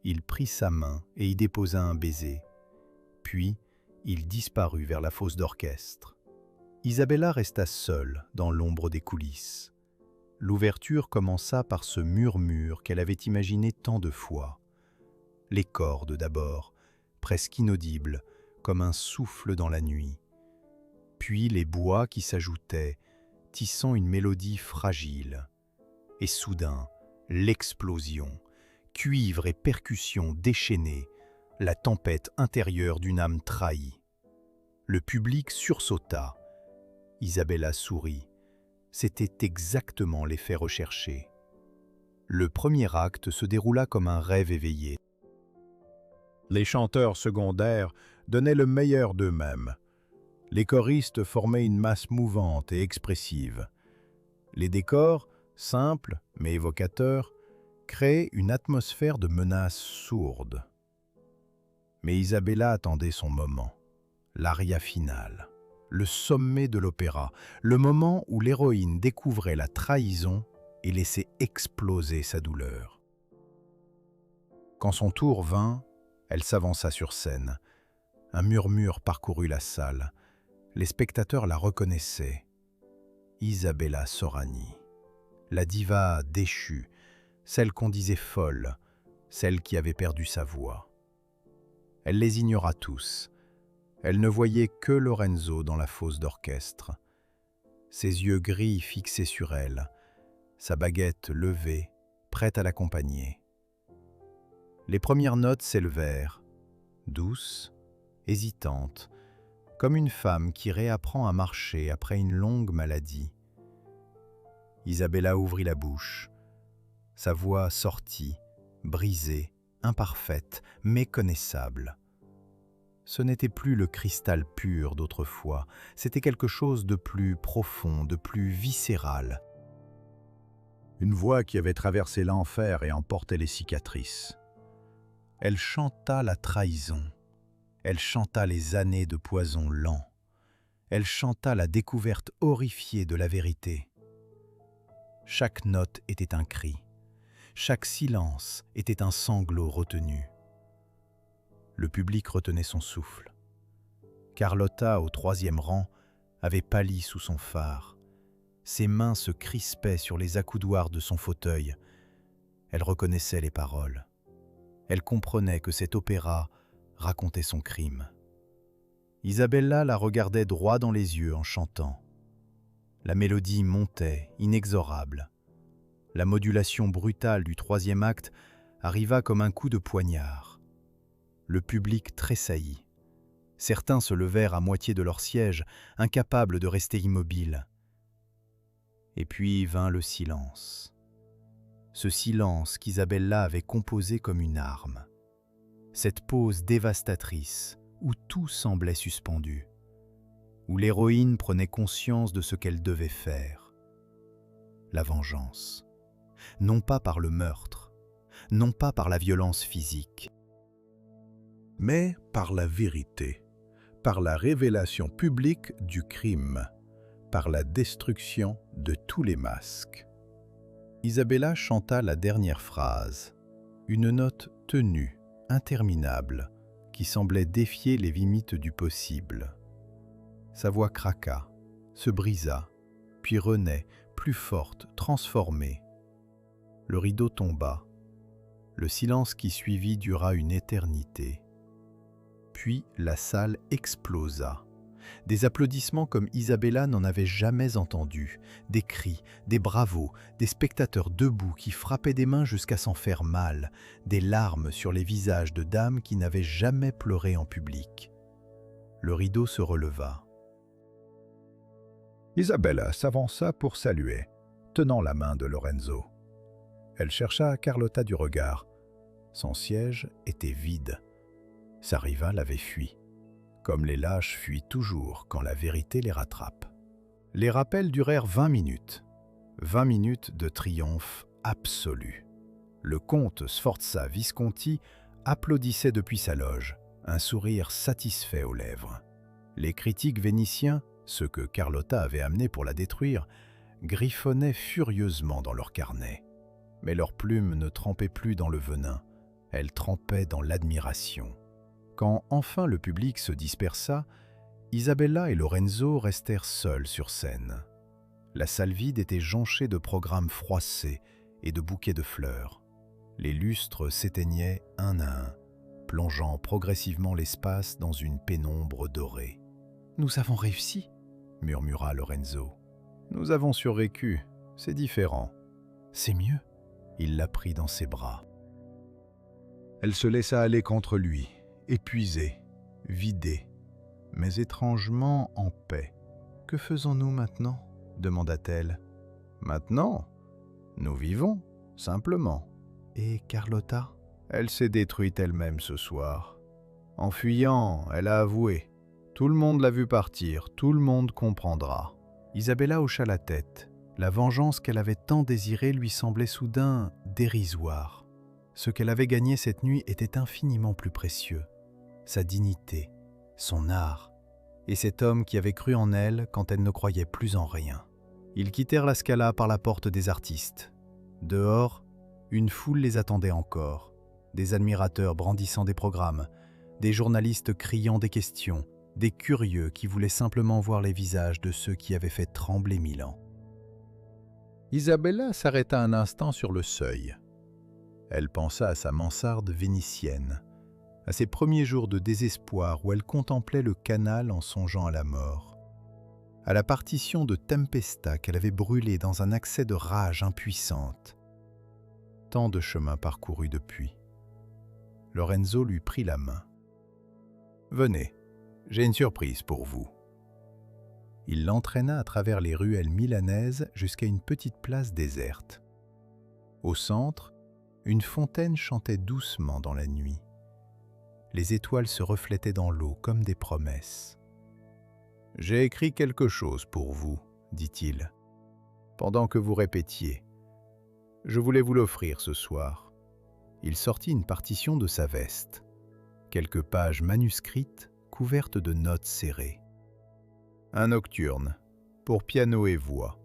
Il prit sa main et y déposa un baiser. Puis, il disparut vers la fosse d'orchestre. Isabella resta seule dans l'ombre des coulisses. L'ouverture commença par ce murmure qu'elle avait imaginé tant de fois. Les cordes d'abord, presque inaudibles, comme un souffle dans la nuit. Puis les bois qui s'ajoutaient, tissant une mélodie fragile. Et soudain, l'explosion, cuivre et percussions déchaînées, la tempête intérieure d'une âme trahie. Le public sursauta. Isabella sourit. C'était exactement l'effet recherché. Le premier acte se déroula comme un rêve éveillé. Les chanteurs secondaires donnaient le meilleur d'eux-mêmes. Les choristes formaient une masse mouvante et expressive. Les décors, simples mais évocateurs, créaient une atmosphère de menace sourde. Mais Isabella attendait son moment, l'aria finale, le sommet de l'opéra, le moment où l'héroïne découvrait la trahison et laissait exploser sa douleur. Quand son tour vint, elle s'avança sur scène. Un murmure parcourut la salle. Les spectateurs la reconnaissaient. Isabella Sorani, la diva déchue, celle qu'on disait folle, celle qui avait perdu sa voix. Elle les ignora tous. Elle ne voyait que Lorenzo dans la fosse d'orchestre. Ses yeux gris fixés sur elle, sa baguette levée, prête à l'accompagner. Les premières notes s'élevèrent, douces, hésitantes, comme une femme qui réapprend à marcher après une longue maladie. Isabella ouvrit la bouche. Sa voix sortit, brisée, imparfaite, méconnaissable. Ce n'était plus le cristal pur d'autrefois, c'était quelque chose de plus profond, de plus viscéral. Une voix qui avait traversé l'enfer et emporté les cicatrices. Elle chanta la trahison. Elle chanta les années de poison lent. Elle chanta la découverte horrifiée de la vérité. Chaque note était un cri. Chaque silence était un sanglot retenu. Le public retenait son souffle. Carlotta, au 3e rang, avait pâli sous son phare. Ses mains se crispaient sur les accoudoirs de son fauteuil. Elle reconnaissait les paroles. Elle comprenait que cet opéra racontait son crime. Isabella la regardait droit dans les yeux en chantant. La mélodie montait, inexorable. La modulation brutale du 3e acte arriva comme un coup de poignard. Le public tressaillit. Certains se levèrent à moitié de leur siège, incapables de rester immobiles. Et puis vint le silence. Ce silence qu'Isabella avait composé comme une arme. Cette pause dévastatrice où tout semblait suspendu, où l'héroïne prenait conscience de ce qu'elle devait faire. La vengeance. Non pas par le meurtre, non pas par la violence physique, mais par la vérité, par la révélation publique du crime, par la destruction de tous les masques. Isabella chanta la dernière phrase, une note tenue, interminable, qui semblait défier les limites du possible. Sa voix craqua, se brisa, puis renaît, plus forte, transformée. Le rideau tomba. Le silence qui suivit dura une éternité. Puis la salle explosa. Des applaudissements comme Isabella n'en avait jamais entendu, des cris, des bravos, des spectateurs debout qui frappaient des mains jusqu'à s'en faire mal, des larmes sur les visages de dames qui n'avaient jamais pleuré en public. Le rideau se releva. Isabella s'avança pour saluer, tenant la main de Lorenzo. Elle chercha Carlotta du regard. Son siège était vide. Sa rivale avait fui. Comme les lâches fuient toujours quand la vérité les rattrape. Les rappels durèrent 20 minutes. 20 minutes de triomphe absolu. Le comte Sforza Visconti applaudissait depuis sa loge, un sourire satisfait aux lèvres. Les critiques vénitiens, ceux que Carlotta avait amenés pour la détruire, griffonnaient furieusement dans leurs carnets. Mais leurs plumes ne trempaient plus dans le venin, elles trempaient dans l'admiration. Quand enfin le public se dispersa, Isabella et Lorenzo restèrent seuls sur scène. La salle vide était jonchée de programmes froissés et de bouquets de fleurs. Les lustres s'éteignaient un à un, plongeant progressivement l'espace dans une pénombre dorée. « Nous avons réussi » murmura Lorenzo. « Nous avons survécu, c'est différent. »« C'est mieux » Il la prit dans ses bras. Elle se laissa aller contre lui, épuisée, vidée, mais étrangement en paix. « Que faisons-nous maintenant » demanda-t-elle. « Maintenant, nous vivons, simplement. »« Et Carlotta ?» Elle s'est détruite elle-même ce soir. En fuyant, elle a avoué. Tout le monde l'a vu partir, tout le monde comprendra. Isabella hocha la tête. La vengeance qu'elle avait tant désirée lui semblait soudain dérisoire. Ce qu'elle avait gagné cette nuit était infiniment plus précieux. Sa dignité, son art, et cet homme qui avait cru en elle quand elle ne croyait plus en rien. Ils quittèrent la Scala par la porte des artistes. Dehors, une foule les attendait encore. Des admirateurs brandissant des programmes, des journalistes criant des questions, des curieux qui voulaient simplement voir les visages de ceux qui avaient fait trembler Milan. Isabella s'arrêta un instant sur le seuil. Elle pensa à sa mansarde vénitienne, à ses premiers jours de désespoir où elle contemplait le canal en songeant à la mort, à la partition de Tempesta qu'elle avait brûlée dans un accès de rage impuissante. Tant de chemin parcouru depuis. Lorenzo lui prit la main. « Venez, j'ai une surprise pour vous. » Il l'entraîna à travers les ruelles milanaises jusqu'à une petite place déserte. Au centre, une fontaine chantait doucement dans la nuit. Les étoiles se reflétaient dans l'eau comme des promesses. « J'ai écrit quelque chose pour vous, » dit-il, « pendant que vous répétiez. Je voulais vous l'offrir ce soir. » Il sortit une partition de sa veste, quelques pages manuscrites couvertes de notes serrées. Un nocturne, pour piano et voix.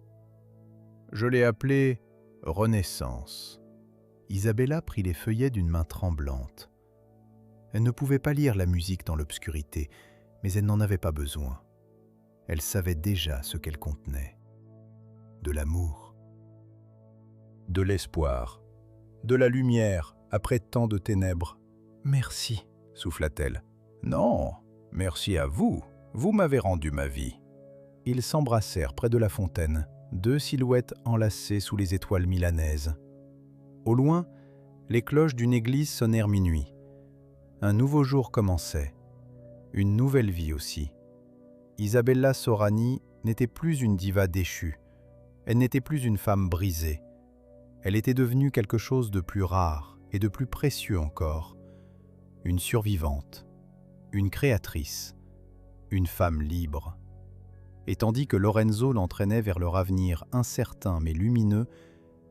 Je l'ai appelé « Renaissance ». Isabella prit les feuillets d'une main tremblante. Elle ne pouvait pas lire la musique dans l'obscurité, mais elle n'en avait pas besoin. Elle savait déjà ce qu'elle contenait. De l'amour, de l'espoir, de la lumière après tant de ténèbres. « Merci » souffla-t-elle. « Non, merci à vous, vous m'avez rendu ma vie. » Ils s'embrassèrent près de la fontaine, deux silhouettes enlacées sous les étoiles milanaises. Au loin, les cloches d'une église sonnèrent minuit. Un nouveau jour commençait, une nouvelle vie aussi. Isabella Sorani n'était plus une diva déchue, elle n'était plus une femme brisée. Elle était devenue quelque chose de plus rare et de plus précieux encore, une survivante, une créatrice, une femme libre. Et tandis que Lorenzo l'entraînait vers leur avenir incertain mais lumineux,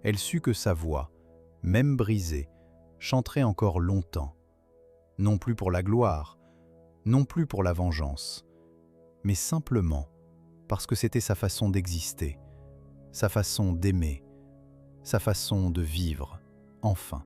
elle sut que sa voix, même brisée, chanterait encore longtemps, non plus pour la gloire, non plus pour la vengeance, mais simplement parce que c'était sa façon d'exister, sa façon d'aimer, sa façon de vivre, enfin.